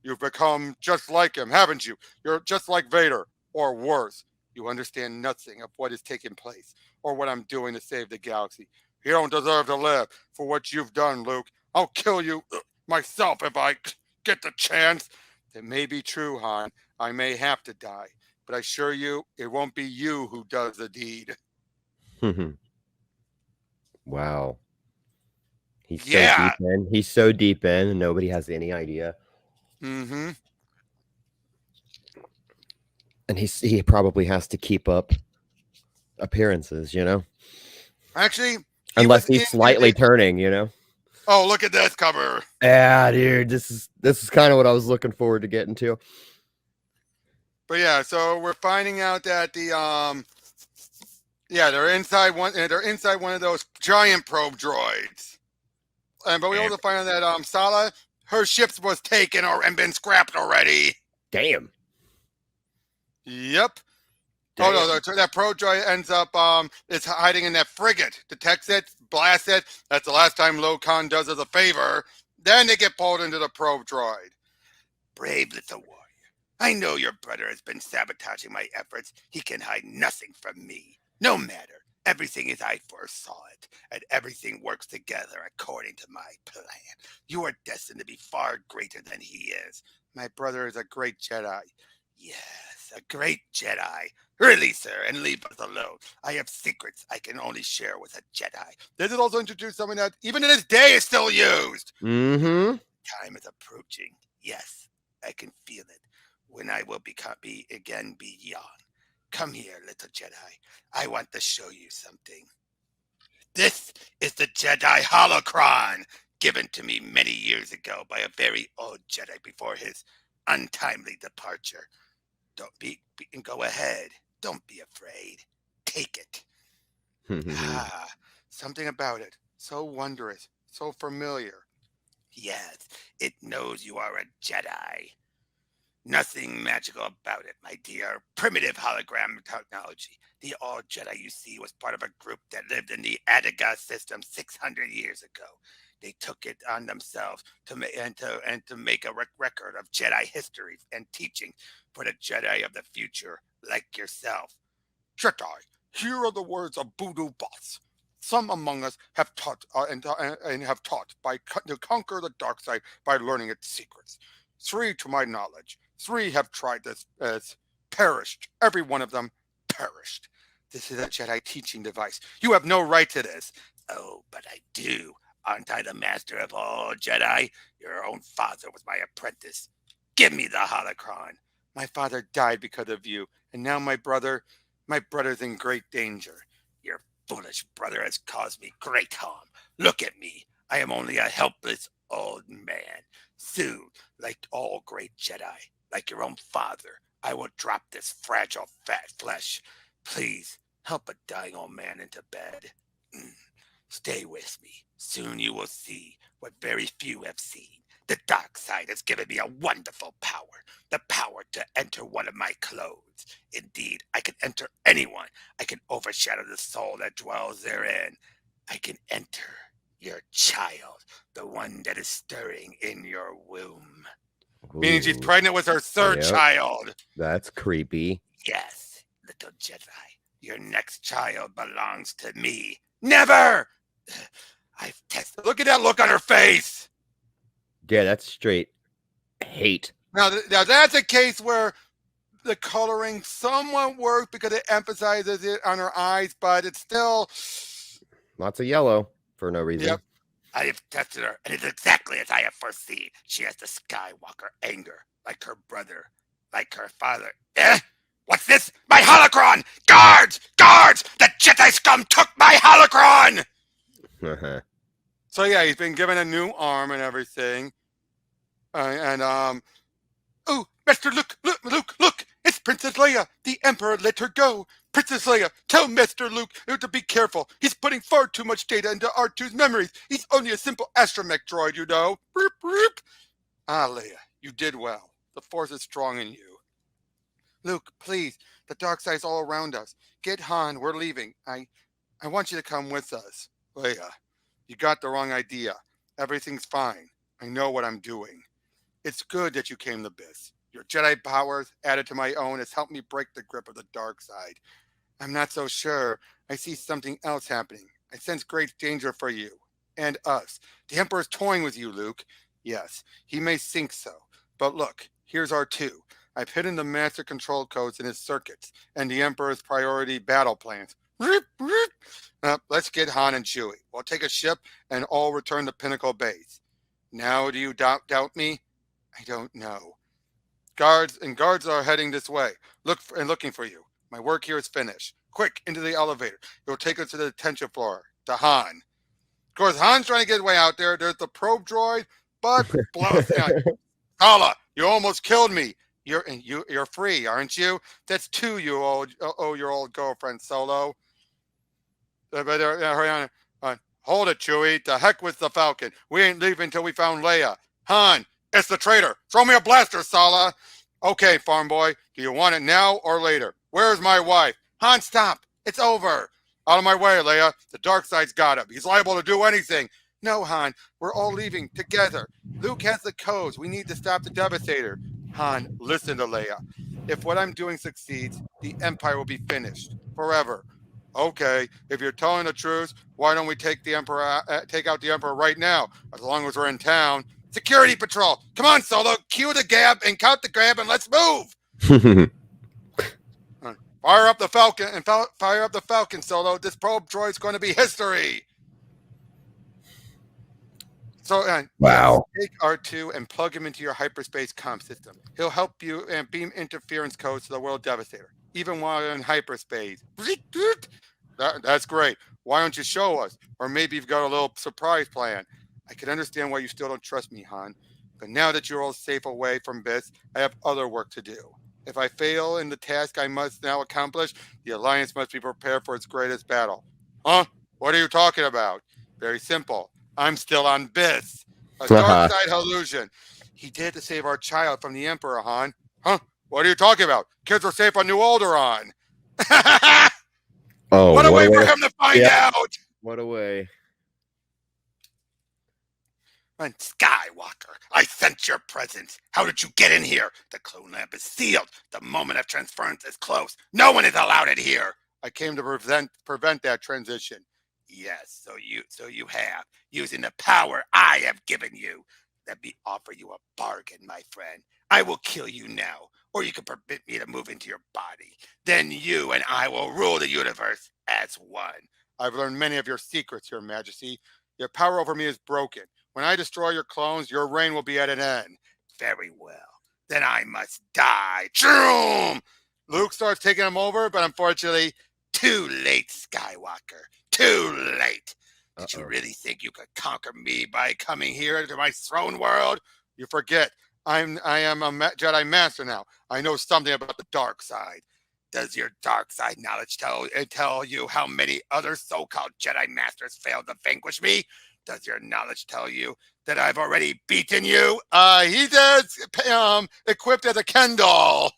S1: You've become just like him, haven't you? You're just like Vader, or worse. You understand nothing of what is taking place, or what I'm doing to save the galaxy. You don't deserve to live for what you've done, Luke. I'll kill you myself if I get the chance. It may be true, Han. I may have to die, but I assure you it won't be you who does the deed.
S2: Wow. He's so deep in. He's so deep in, and nobody has any idea.
S1: Mm-hmm.
S2: And he probably has to keep up appearances, you know?
S1: Actually,
S2: unless he's slightly turning, you know?
S1: Oh, look at this cover.
S2: Yeah, dude, this is kind of what I was looking forward to getting to.
S1: But yeah, so we're finding out that they're inside one of those giant probe droids. But we also find out that Sala, her ships was taken and been scrapped already.
S2: Damn.
S1: Yep.
S2: Damn.
S1: Oh no, that probe droid ends up it's hiding in that frigate. Detects it, blasts it. That's the last time Lo Khan does us a favor. Then they get pulled into the probe droid. Brave little warrior. I know your brother has been sabotaging my efforts. He can hide nothing from me. No matter. Everything as I foresaw it, and everything works together according to my plan. You are destined to be far greater than he is. My brother is a great Jedi. Yes, a great Jedi. Release her and leave us alone. I have secrets I can only share with a Jedi. This is also introduced something that even in this day is still used.
S2: Mm-hmm.
S1: Time is approaching. Yes, I can feel it. When I will be again young. Come here, little Jedi. I want to show you something. This is the Jedi holocron, given to me many years ago by a very old Jedi before his untimely departure. Go ahead. Don't be afraid. Take it. Something about it. So wondrous. So familiar. Yes, it knows you are a Jedi.
S3: Nothing magical about it, my dear. Primitive hologram technology. The all Jedi you see was part of a group that lived in the Attica system 600 years ago. They took it on themselves to make a record of Jedi history and teaching for the Jedi of the future, like yourself.
S1: Jedi, here are the words of Voodoo Boss. Some among us have taught and have taught to conquer the dark side by learning its secrets. 3, to my knowledge, 3 have tried this as perished. Every one of them perished. This is a Jedi teaching device. You have no right to this.
S3: Oh, but I do. Aren't I the master of all Jedi? Your own father was my apprentice. Give me the holocron.
S1: My father died because of you, and now my brother's in great danger.
S3: Your foolish brother has caused me great harm. Look at me. I am only a helpless old man. Soon, like all great Jedi, like your own father, I will drop this fragile fat flesh. Please help a dying old man into bed. Stay with me. Soon you will see what very few have seen. The dark side has given me a wonderful power, the power to enter one of my clothes. Indeed, I can enter anyone. I can overshadow the soul that dwells therein. I can enter your child, the one that is stirring in your womb.
S1: Meaning she's
S2: Ooh,
S1: pregnant with her third
S2: Yep.
S1: child.
S2: that's creepy.
S3: Yes, little Jedi, your next child belongs to me. Never! I've tested.
S1: Look at that look on her face.
S2: Yeah, that's straight hate.
S1: Now that's a case where the coloring somewhat works because it emphasizes it on her eyes, but it's still.
S2: Lots of yellow for no reason.
S1: Yep.
S3: I have tested her, and it's exactly as I have foreseen. She has the Skywalker anger, like her brother, like her father. What's this? My holocron! Guards! Guards! The Jedi scum took my holocron!
S1: So yeah, he's been given a new arm and everything. Oh, Master, look! It's Princess Leia. The Emperor let her go. Princess Leia, tell Master Luke to be careful. He's putting far too much data into R2's memories. He's only a simple astromech droid, you know. Boop, boop. Ah, Leia, you did well. The Force is strong in you. Luke, please, the dark side's all around us. Get Han, we're leaving. I want you to come with us. Leia, you got the wrong idea. Everything's fine. I know what I'm doing. It's good that you came to this. Your Jedi powers, added to my own, has helped me break the grip of the dark side. I'm not so sure. I see something else happening. I sense great danger for you. And us. The Emperor's toying with you, Luke. Yes, he may think so. But look, here's R2. I've hidden the master control codes in his circuits and the Emperor's priority battle plans. Let's get Han and Chewie. We'll take a ship and all return to Pinnacle Base. Now do you doubt me? I don't know. Guards are heading this way. Looking for you. My work here is finished. Quick, into the elevator. It will take us to the detention floor. To Han. Of course, Han's trying to get his way out there. There's the probe droid, but Sala, you almost killed me. You're free, aren't you? That's 2 you owe your old girlfriend Solo. Hold it, Chewie. The heck with the Falcon. We ain't leaving until we found Leia. Han, it's the traitor. Throw me a blaster, Sala. Okay, farm boy. Do you want it now or later? Where's my wife? Han, stop. It's over. Out of my way, Leia. The dark side's got him. He's liable to do anything. No, Han. We're all leaving together. Luke has the codes. We need to stop the Devastator. Han, listen to Leia. If what I'm doing succeeds, the Empire will be finished. Forever. Okay, if you're telling the truth, why don't we take out the Emperor right now, as long as we're in town? Security patrol! Come on, Solo! Cue the gab and count the grab and let's move! Fire up the Falcon, Solo. This probe droid's going to be history! So,
S2: wow.
S1: Yes, take R2 and plug him into your hyperspace comm system. He'll help you and beam interference codes to the World Devastator, even while you're in hyperspace. That's great. Why don't you show us? Or maybe you've got a little surprise plan. I can understand why you still don't trust me, Han. But now that you're all safe away from this, I have other work to do. If I fail in the task I must now accomplish, the Alliance must be prepared for its greatest battle. Huh? What are you talking about? Very simple. I'm still on Biss. A dark side illusion. He did to save our child from the Emperor, Han. Huh? What are you talking about? Kids are safe on New Alderaan.
S2: Oh,
S1: What a way for
S2: way.
S1: him to find
S2: Yeah.
S1: out!
S2: What a way.
S3: And Skywalker, I sent your presence. How did you get in here? The clone lab is sealed. The moment of transference is close. No one is allowed in here.
S1: I came to prevent that transition.
S3: Yes, so you have, using the power I have given you. Let me offer you a bargain, my friend. I will kill you now, or you can permit me to move into your body. Then you and I will rule the universe as one.
S1: I've learned many of your secrets, Your Majesty. Your power over me is broken. When I destroy your clones, your reign will be at an end.
S3: Very well. Then I must die. Choom!
S1: Luke starts taking him over, but unfortunately,
S3: Too late, Skywalker. Too late. Did you
S2: Uh-oh.
S3: really think you could conquer me by coming here to my throne world?
S1: you forget, I am a Jedi Master now. I know something about the dark side.
S3: Does your dark side knowledge tell you how many other so-called Jedi Masters failed to vanquish me? Does your knowledge tell you that I've already beaten you?
S1: He does equipped as a Ken doll.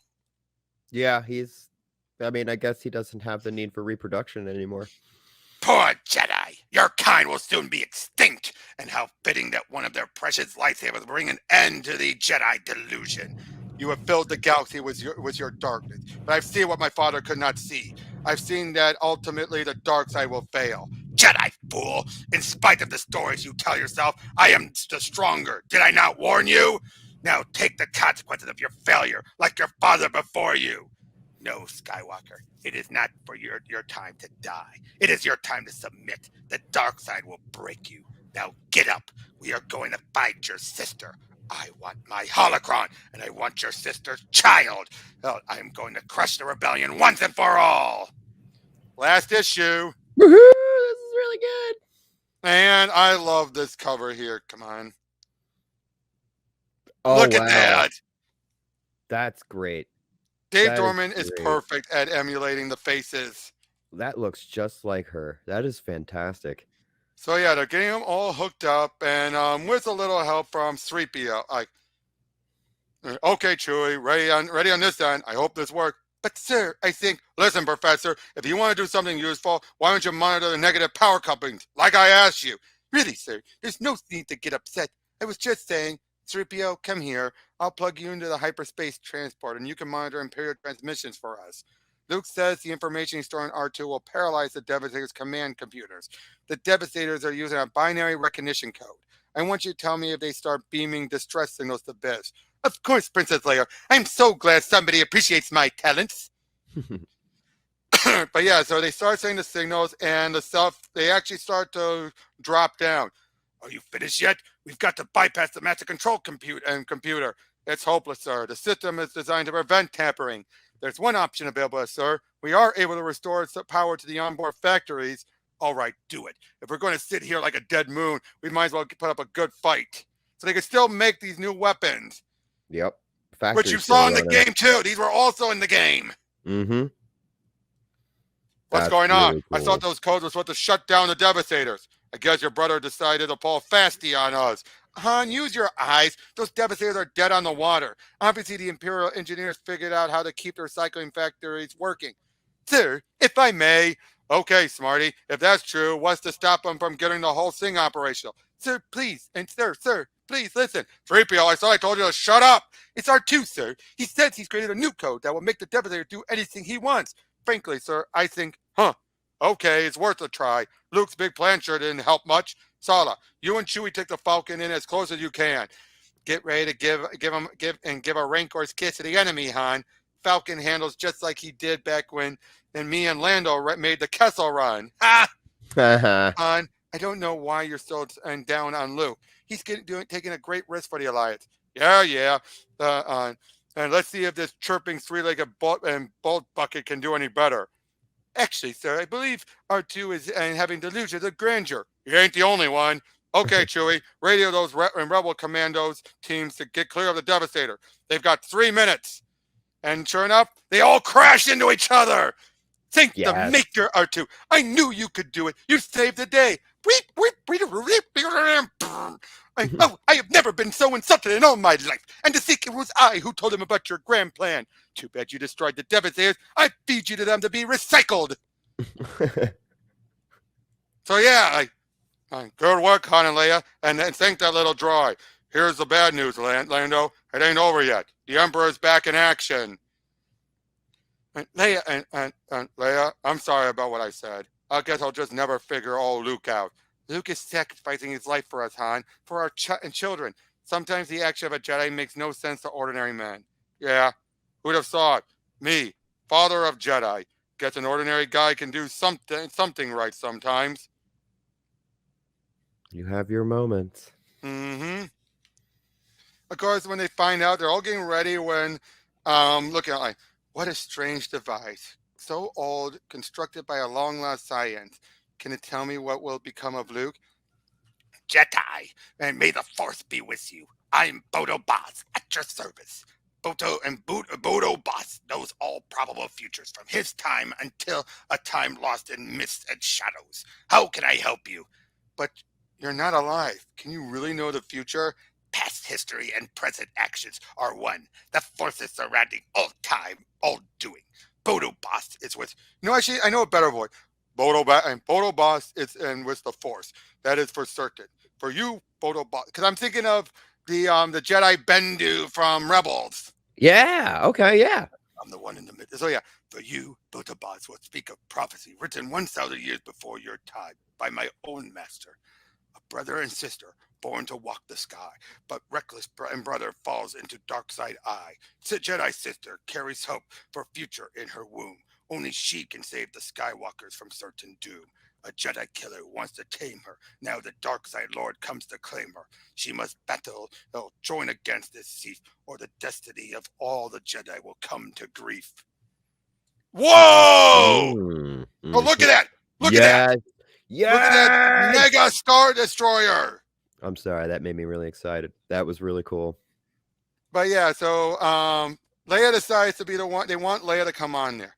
S2: Yeah, I mean, I guess he doesn't have the need for reproduction anymore.
S3: Poor Jedi! Your kind will soon be extinct, and how fitting that one of their precious lightsabers bring an end to the Jedi delusion.
S1: You have filled the galaxy with your darkness, but I've seen what my father could not see. I've seen that ultimately the dark side will fail.
S3: Jedi fool! In spite of the stories you tell yourself, I am the stronger. Did I not warn you? Now take the consequences of your failure, like your father before you. No, Skywalker, it is not for your time to die. It is your time to submit. The dark side will break you. Now get up. We are going to find your sister. I want my holocron, and I want your sister's child. I am going to crush the rebellion once and for all.
S1: Last issue.
S2: Woohoo! This is really good.
S1: Man, I love this cover here. Come on.
S2: Oh,
S3: Look
S2: wow.
S3: at that.
S2: That's great.
S1: Dave
S2: That is
S1: Dorman is
S2: great.
S1: perfect at emulating the faces.
S2: That looks just like her. That is fantastic.
S1: So yeah, they're getting them all hooked up, and with a little help from 3PO. Like, okay, Chewie, ready on this end. I hope this works. But sir, I think, listen, Professor, if you want to do something useful, why don't you monitor the negative power couplings, like I asked you? Really, sir, there's no need to get upset. I was just saying, 3PO, come here. I'll plug you into the hyperspace transport, and you can monitor Imperial transmissions for us. Luke says the information he's storing in R2 will paralyze the Devastator's command computers. The Devastators are using a binary recognition code. I want you to tell me if they start beaming distress signals to Biz. Of course, Princess Leia. I'm so glad somebody appreciates my talents. But yeah, so they start saying the signals, and the stuff, they actually start to drop down.
S3: Are you finished yet? We've got to bypass the master control
S1: computer. It's hopeless, sir. The system is designed to prevent tampering. There's one option available, sir. We are able to restore power to the onboard factories.
S3: All right, do it.
S1: If we're going to sit here like a dead moon, we might as well put up a good fight. So they can still make these new weapons.
S2: Yep.
S1: Which you saw in the game, too. These were also in the game.
S2: Mm-hmm.
S1: What's going on?
S2: Really
S1: I
S2: cool.
S1: thought those codes were supposed to shut down the Devastators. I guess your brother decided to pull fasty on us. Han, use your eyes. Those Devastators are dead on the water. Obviously, the Imperial engineers figured out how to keep their recycling factories working. Sir, if I may. Okay, Smarty. If that's true, what's to stop them from getting the whole thing operational? Sir, please. And sir, please listen. 3PO, I thought I told you to shut up. It's R2, sir. He says he's created a new code that will make the Devastator do anything he wants. Frankly, sir, I think, okay, it's worth a try. Luke's big plan sure didn't help much. Sala, you and Chewie take the Falcon in as close as you can. Get ready to give a Rancor's kiss to the enemy, Han. Falcon handles just like he did back when me and Lando made the Kessel Run. Ha! Han, I don't know why you're so down on Luke. He's taking a great risk for the Alliance. Yeah. And let's see if this chirping three-legged bolt bucket can do any better. Actually, sir, I believe R2 is having delusions of grandeur. You ain't the only one. Okay, Chewie, radio those Rebel Commandos teams to get clear of the Devastator. They've got 3 minutes. And sure enough, they all crash into each other. Thank the
S2: Yes.
S1: maker, R2. I knew you could do it. You saved the day. I have never been so insulted in all my life. And to think it was I who told him about your grand plan. Too bad you destroyed the Devastators. I feed you to them to be recycled. So yeah, good work, Han and Leia, and thank that little droid. Here's the bad news, Lando. It ain't over yet. The Emperor's back in action. Leia, and Leia, I'm sorry about what I said. I guess I'll just never figure old Luke out. Luke is sacrificing his life for us, Han, for our children. Sometimes the action of a Jedi makes no sense to ordinary men. Yeah, who'd have thought? Me, father of Jedi. Guess an ordinary guy can do something right sometimes.
S2: You have your moments.
S1: Mm-hmm. Of course, when they find out, they're all getting ready when, looking at like, what a strange device. So old, constructed by a long-lost science. Can it tell me what will become of Luke?
S3: Jedi, and may the Force be with you. I am Bodo Boss, at your service. Bodo Boss knows all probable futures from his time until a time lost in mists and shadows. How can I help you?
S1: But you're not alive. Can you really know the future?
S3: Past history and present actions are one. The forces surrounding all time, all doing. Bodo Boss is with...
S1: No, actually, I know a better voice. Bodo Boss is and with the Force. That is for certain. For you, Bodo Boss, because I'm thinking of the Jedi Bendu from Rebels.
S2: Yeah. Okay. Yeah.
S3: I'm the one in the middle. So yeah, for you, Bodo Boss will speak of prophecy written 1,000 years before your time by my own master. A brother and sister born to walk the sky, but reckless brother falls into dark side eye. Jedi sister carries hope for future in her womb. Only she can save the Skywalkers from certain doom. A Jedi killer wants to tame her. Now the dark side Lord comes to claim her. She must battle or join against this thief, or the destiny of all the Jedi will come to grief. Whoa!
S2: Mm-hmm.
S3: Oh, look at that! Look at that!
S2: Yes.
S3: Look at that mega Star Destroyer!
S2: I'm sorry, that made me really excited. That was really cool.
S1: But yeah, so Leia decides to be the one. They want Leia to come on there.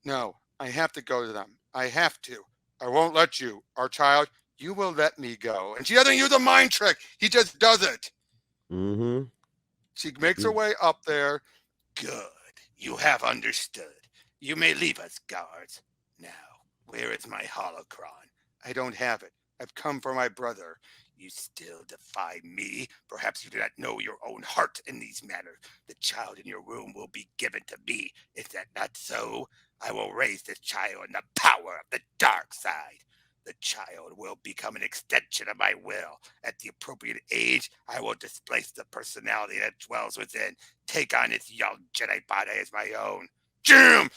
S1: No, I have to go to them. I have to. I won't let you. Our child, you will let me go. And she doesn't use a mind trick. He just does it.
S2: Mm-hmm.
S1: She makes her way up there.
S3: Good. You have understood. You may leave us, guards. Now, where is my holocron?
S1: I don't have it. I've come for my brother.
S3: You still defy me? Perhaps you do not know your own heart in these matters. The child in your womb will be given to me. Is that not so? I will raise this child in the power of the dark side. The child will become an extension of my will. At the appropriate age, I will displace the personality that dwells within, take on its young Jedi body as my own. Doom!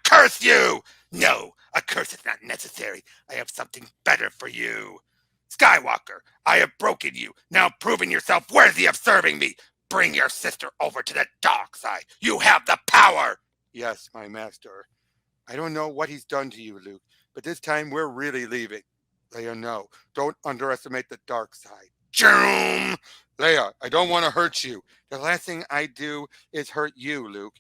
S3: Curse you! No, a curse is not necessary. I have something better for you. Skywalker, I have broken you, now proving yourself worthy of serving me. Bring your sister over to the dark side. You have the power.
S1: Yes, my master. I don't know what he's done to you, Luke, but this time we're really leaving. Leia, no. Don't underestimate the dark side.
S3: Doom!
S1: Leia, I don't want to hurt you. The last thing I do is hurt you, Luke.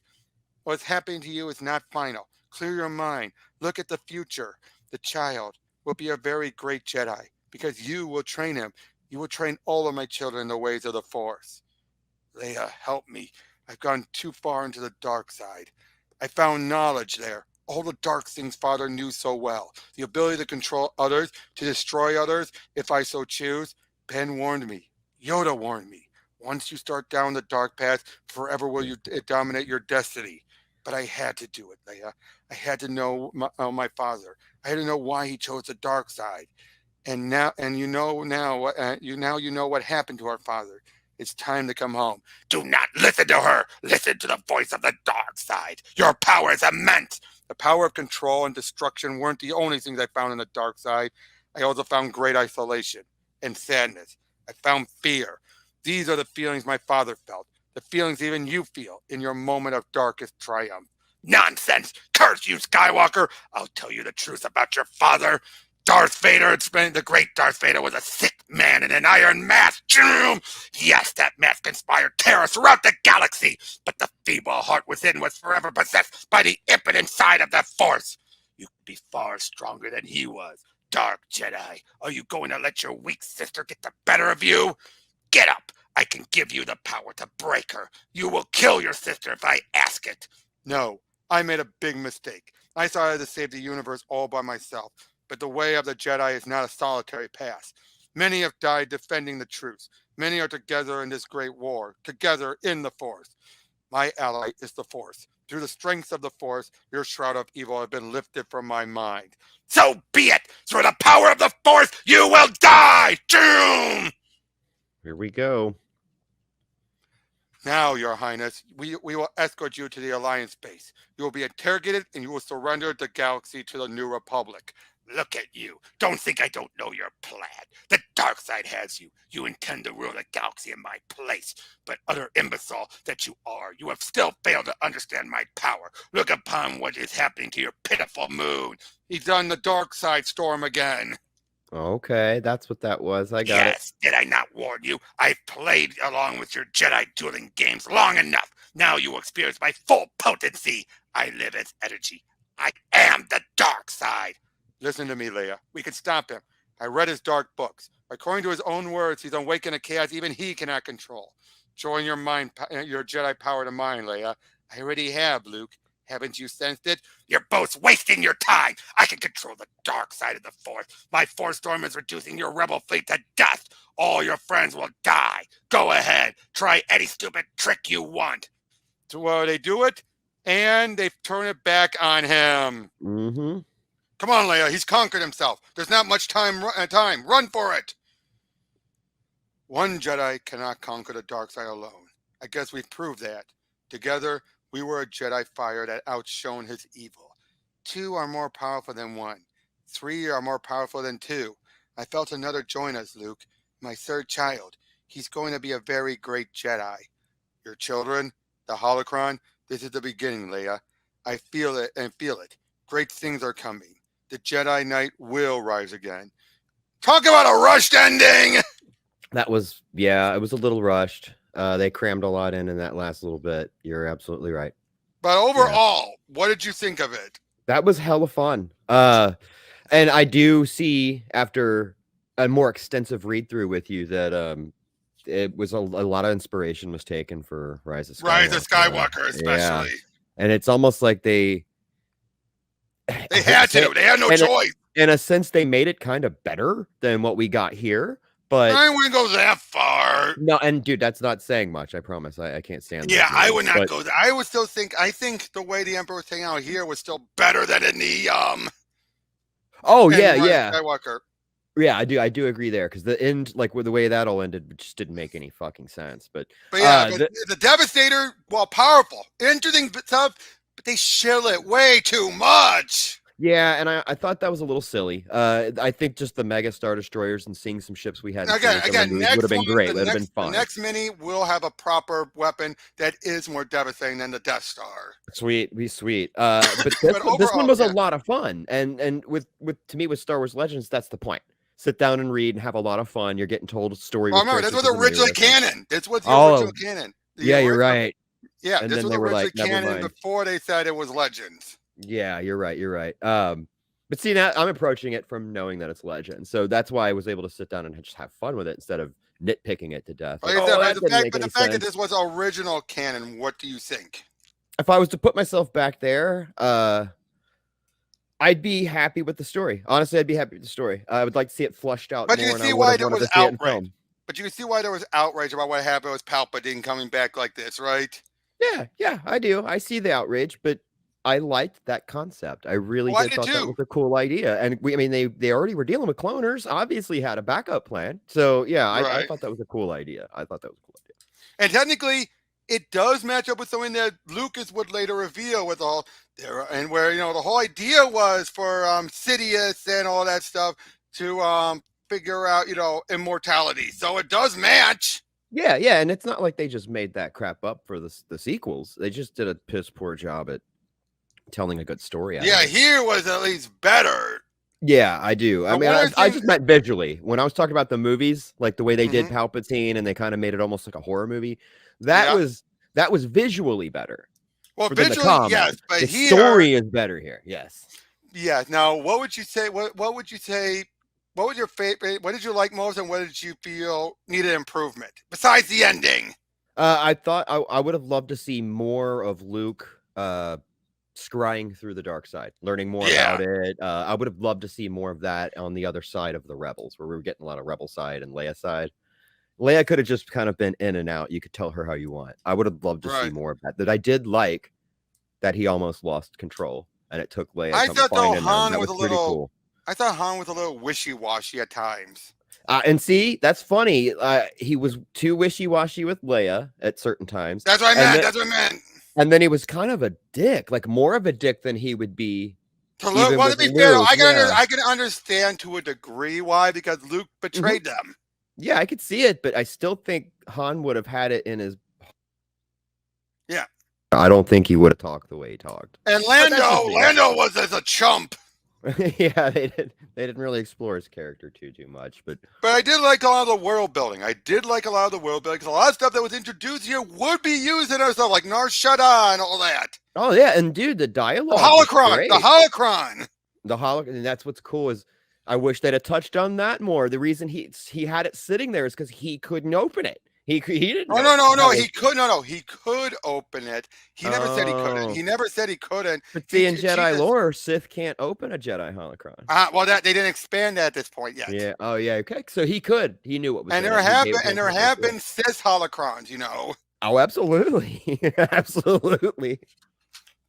S1: What's happening to you is not final. Clear your mind. Look at the future. The child will be a very great Jedi because you will train him. You will train all of my children in the ways of the Force. Leia, help me. I've gone too far into the dark side. I found knowledge there. All the dark things Father knew so well. The ability to control others, to destroy others, if I so choose. Ben warned me. Yoda warned me. Once you start down the dark path, forever will you dominate your destiny. But I had to do it, Leia. I had to know my father. I had to know why he chose the dark side. And now, you know what happened to our father. It's time to come home.
S3: Do not listen to her. Listen to the voice of the dark side. Your power is immense.
S1: The power of control and destruction weren't the only things I found in the dark side. I also found great isolation and sadness. I found fear. These are the feelings my father felt. The feelings even you feel in your moment of darkest triumph.
S3: Nonsense! Curse you, Skywalker! I'll tell you the truth about your father. Darth Vader, the great Darth Vader was a sick man in an iron mask. Yes, that mask inspired terror throughout the galaxy, but the feeble heart within was forever possessed by the impotent side of the Force. You could be far stronger than he was. Dark Jedi, are you going to let your weak sister get the better of you? Get up! I can give you the power to break her. You will kill your sister if I ask it.
S1: No, I made a big mistake. I thought I had to save the universe all by myself. But the way of the Jedi is not a solitary path. Many have died defending the truth. Many are together in this great war, together in the Force. My ally is the Force. Through the strength of the Force, your shroud of evil has been lifted from my mind.
S3: So be it! Through the power of the Force, you will die! Doom!
S2: Here we go.
S1: Now, Your Highness, we will escort you to the Alliance base. You will be interrogated and you will surrender the galaxy to the New Republic.
S3: Look at you. Don't think I don't know your plan. The dark side has you. You intend to rule the galaxy in my place. But utter imbecile that you are, you have still failed to understand my power. Look upon what is happening to your pitiful moon.
S1: He's done the dark side storm again.
S2: Okay, that's what that was. I got it.
S3: Yes, did I not warn you? I've played along with your Jedi dueling games long enough. Now you will experience my full potency. I live as energy. I am the dark side.
S1: Listen to me, Leia. We can stop him. I read his dark books. According to his own words, he's awakened a chaos even he cannot control. Join your Jedi power to mine, Leia. I already have, Luke. Haven't you sensed it?
S3: You're both wasting your time. I can control the dark side of the Force. My Force storm is reducing your rebel fleet to dust. All your friends will die. Go ahead. Try any stupid trick you want.
S1: So they do it, and they turn it back on him.
S2: Mm-hmm.
S1: Come on, Leia. He's conquered himself. There's not much time. Run for it. One Jedi cannot conquer the dark side alone. I guess we've proved that. Together, we were a Jedi fire that outshone his evil. 2 are more powerful than 1. 3 are more powerful than 2. I felt another join us, Luke. My third child. He's going to be a very great Jedi. Your children, the holocron, this is the beginning, Leia. I feel it and feel it. Great things are coming. The Jedi Knight will rise again. Talk about a rushed ending!
S2: That was, yeah, it was a little rushed. They crammed a lot in that last little bit. You're absolutely right.
S1: But overall, what did you think of it?
S2: That was hella fun. And I do see, after a more extensive read through with you, that it was a lot of inspiration was taken for Rise of Skywalker.
S1: Rise of Skywalker, especially.
S2: Yeah. And it's almost like they
S1: had to. They had no choice.
S2: In a sense, they made it kind of better than what we got here. But
S1: I wouldn't go that far.
S2: No, and dude, that's not saying much. I promise. I can't stand.
S1: Yeah, I would not go there. I would still think. I think the way the Emperor was taken out here was still better than in the
S2: Oh yeah.
S1: Skywalker.
S2: Yeah, I do agree there, because the end, like with the way that all ended, just didn't make any fucking sense. But
S1: yeah, the Devastator, while powerful, interesting stuff, but they shill it way too much.
S2: Yeah, and I thought that was a little silly. I think just the Mega Star Destroyers and seeing some ships we hadn't
S1: again,
S2: would have been great. Would have been fun.
S1: The next mini will have a proper weapon that is more devastating than the Death Star.
S2: Sweet. But this one was a lot of fun, and with to me with Star Wars Legends, that's the point. Sit down and read and have a lot of fun. You're getting told a story.
S1: Oh, remember, that's what originally canon. That's what the original canon.
S2: Yeah, you're right.
S1: Yeah,
S2: and
S1: this
S2: then
S1: was
S2: they were like,
S1: canon
S2: never mind.
S1: Before they said it was Legends.
S2: Yeah, you're right. But see, now I'm approaching it from knowing that it's Legend, so that's why I was able to sit down and just have fun with it instead of nitpicking it to death.
S1: Like the fact that this was original canon, what do you think?
S2: If I was to put myself back there, I'd be happy with the story. Honestly, I'd be happy with the story. I would like to see it flushed out.
S1: But
S2: more,
S1: you see why there was outrage. But you can see why there was outrage about what happened with Palpatine coming back like this, right?
S2: Yeah, I do. I see the outrage, but I liked that concept. I really thought that was a cool idea. And they already were dealing with cloners, obviously had a backup plan. So yeah, I thought that was a cool idea.
S1: And technically, it does match up with something that Lucas would later reveal with all there, and where the whole idea was for Sidious and all that stuff to figure out immortality. So it does match.
S2: Yeah, and it's not like they just made that crap up for the sequels. They just did a piss poor job at telling a good story.
S1: Here was at least better.
S2: Yeah, I do. I
S1: But
S2: mean,
S1: one
S2: I,
S1: of the
S2: I
S1: things,
S2: just meant visually. When I was talking about the movies, like the way they did
S1: Mhm.
S2: Palpatine and they kind of made it almost like a horror movie,
S1: Yeah.
S2: that was visually better
S1: Well,
S2: than the
S1: visually, yes,
S2: comic.
S1: but
S2: The
S1: here,
S2: story is better here. Yes.
S1: yeah. Now, what would you say? What would you say? What was your favorite? What did you like most, and what did you feel needed improvement besides the ending?
S2: I thought I would have loved to see more of Luke scrying through the dark side, learning more
S1: Yeah,
S2: about it. I would have loved to see more of that on the other side of the rebels, where we were getting a lot of rebel side and Leia side. Leia could have just kind of been in and out. You could tell her how you want. I would have loved to see
S1: right.
S2: more of that. That I did like that he almost lost control and it took Leia
S1: I
S2: come
S1: thought though
S2: finding them.
S1: Han
S2: That
S1: was
S2: was
S1: a
S2: pretty
S1: little.
S2: cool.
S1: I thought Han was a little wishy-washy at times.
S2: And see, that's funny. He was too wishy-washy with Leia at certain times.
S1: That's what I
S2: And
S1: meant.
S2: then,
S1: That's what I meant.
S2: and then he was kind of a dick, like more of a dick than he would be
S1: To Luke,
S2: even
S1: well, to
S2: with
S1: be fair, though,
S2: Luke. Yeah.
S1: I can understand to a degree why, because Luke betrayed them.
S2: Yeah, I could see it, but I still think Han would have had it in his.
S1: Yeah.
S2: I don't think he would have talked the way he talked.
S1: And
S2: But that's just me.
S1: Lando was as a chump.
S2: Yeah, they didn't really explore his character too much, but
S1: But I did like a lot of the world building. I did like a lot of the world building, because a lot of stuff that was introduced here would be used in other stuff, like Nar Shaddaa and all that.
S2: oh yeah, and dude, the
S1: The
S2: dialogue was
S1: holocron,
S2: great.
S1: the holocron.
S2: And that's what's cool is I wish they'd have touched on that more. The reason he had it sitting there is because he couldn't open it. He didn't.
S1: Oh
S2: know
S1: no,
S2: how
S1: he could he could open it. He never said he couldn't.
S2: Oh.
S1: He never said he couldn't.
S2: But see, in
S1: Jesus.
S2: Jedi lore, Sith can't open a Jedi holocron.
S1: Well, that they didn't expand that at this point yet.
S2: Yeah. Oh yeah. Okay. So he could. He knew what was.
S1: And
S2: in
S1: there
S2: it. He
S1: have
S2: gave
S1: been,
S2: him
S1: and there
S2: purpose,
S1: have
S2: yeah.
S1: been Sith holocrons, you know.
S2: Oh, absolutely, absolutely.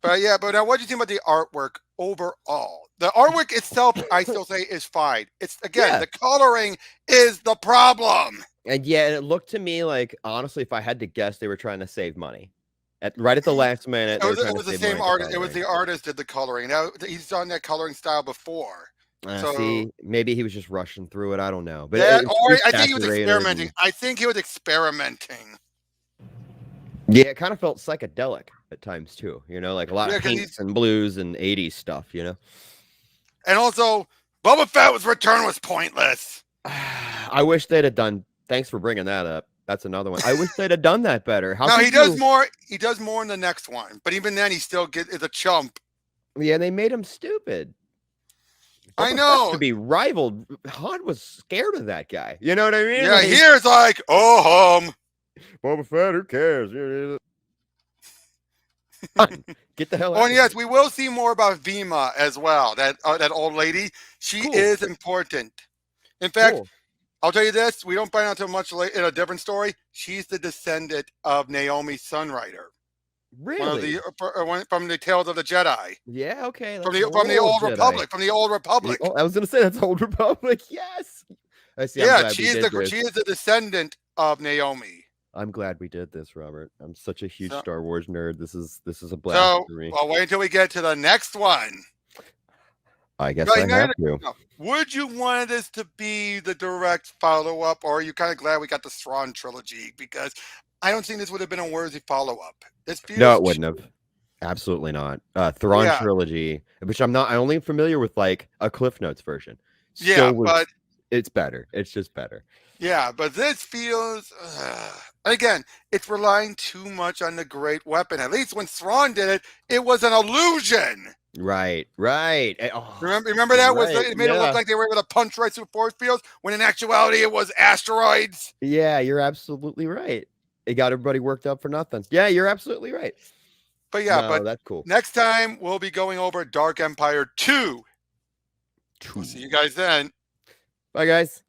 S1: But yeah, but now what do you think about the artwork overall? The artwork itself, I still say, is fine. It's again,
S2: Yeah.
S1: the coloring is the problem.
S2: And yeah, it looked to me like honestly, if I had to guess, they were trying to save money. Right at the last minute,
S1: It was,
S2: they were trying
S1: it was
S2: to
S1: the
S2: save
S1: same
S2: money with
S1: artist. It was
S2: coloring.
S1: the artist did the coloring. Now he's done that coloring style before. So
S2: See, maybe he was just rushing through it. I don't know, but
S1: that,
S2: it's
S1: or
S2: too
S1: I think he was
S2: saturated
S1: experimenting.
S2: and-
S1: I think he was experimenting.
S2: Yeah, it kind of felt psychedelic at times too. You know, like a lot
S1: Yeah,
S2: of
S1: 'cause
S2: pinks and blues and '80s stuff. You know,
S1: And also, Boba Fett's return was pointless.
S2: I wish they'd have done. Thanks for bringing that up. That's another one. I wish they'd have done that better. How
S1: No,
S2: could
S1: he does
S2: you-
S1: more. He does more in the next one, but even then, he still is a chump.
S2: Yeah, they made him stupid.
S1: I
S2: Boba Fett
S1: know.
S2: to be rivaled. Han was scared of that guy. You know what I mean?
S1: Yeah,
S2: Like,
S1: here's like, oh,
S2: Boba Fett. Who cares? Get the hell out.
S1: Oh,
S2: of
S1: and yes,
S2: here.
S1: we will see more about Vima as well. That old lady. She
S2: Cool.
S1: is important. In fact,
S2: Cool.
S1: I'll tell you this: we don't find out until much later in a different story. She's the descendant of Naomi Sunrider, one of
S2: Really?
S1: from the Tales of the Jedi,
S2: Yeah. Okay.
S1: from
S2: that's
S1: the old
S2: Jedi.
S1: Republic, from the old Republic.
S2: Oh, I was gonna say that's Old Republic. Yes. I see. I'm
S1: Yeah,
S2: glad we did this.
S1: she is the descendant of Naomi.
S2: I'm glad we did this, Robert. I'm such a huge
S1: So-
S2: Star Wars nerd. This is a blast
S1: So,
S2: for me.
S1: well, wait until we get to the next one.
S2: I guess
S1: Right,
S2: I
S1: no,
S2: have to.
S1: No. Would you want this to be the direct follow-up, or are you kind of glad we got the Thrawn trilogy? Because I don't think this would have been a worthy follow-up. This feels
S2: No, it wouldn't have. Absolutely not. Thrawn
S1: Yeah.
S2: trilogy, which I'm only familiar with like a Cliff Notes version.
S1: Yeah,
S2: Still was-
S1: but
S2: it's better. It's just better.
S1: yeah, but this feels again, it's relying too much on the great weapon. At least when Thrawn did it, it was an illusion.
S2: Right. Oh,
S1: Remember that was
S2: right,
S1: it made it
S2: yeah.
S1: look like they were able to punch right through force fields when in actuality it was asteroids.
S2: Yeah, you're absolutely right. It got everybody worked up for nothing. Yeah, you're absolutely right.
S1: But yeah,
S2: No,
S1: but
S2: that's cool.
S1: next time we'll be going over Dark Empire 2. We'll see you guys then.
S2: Bye, guys.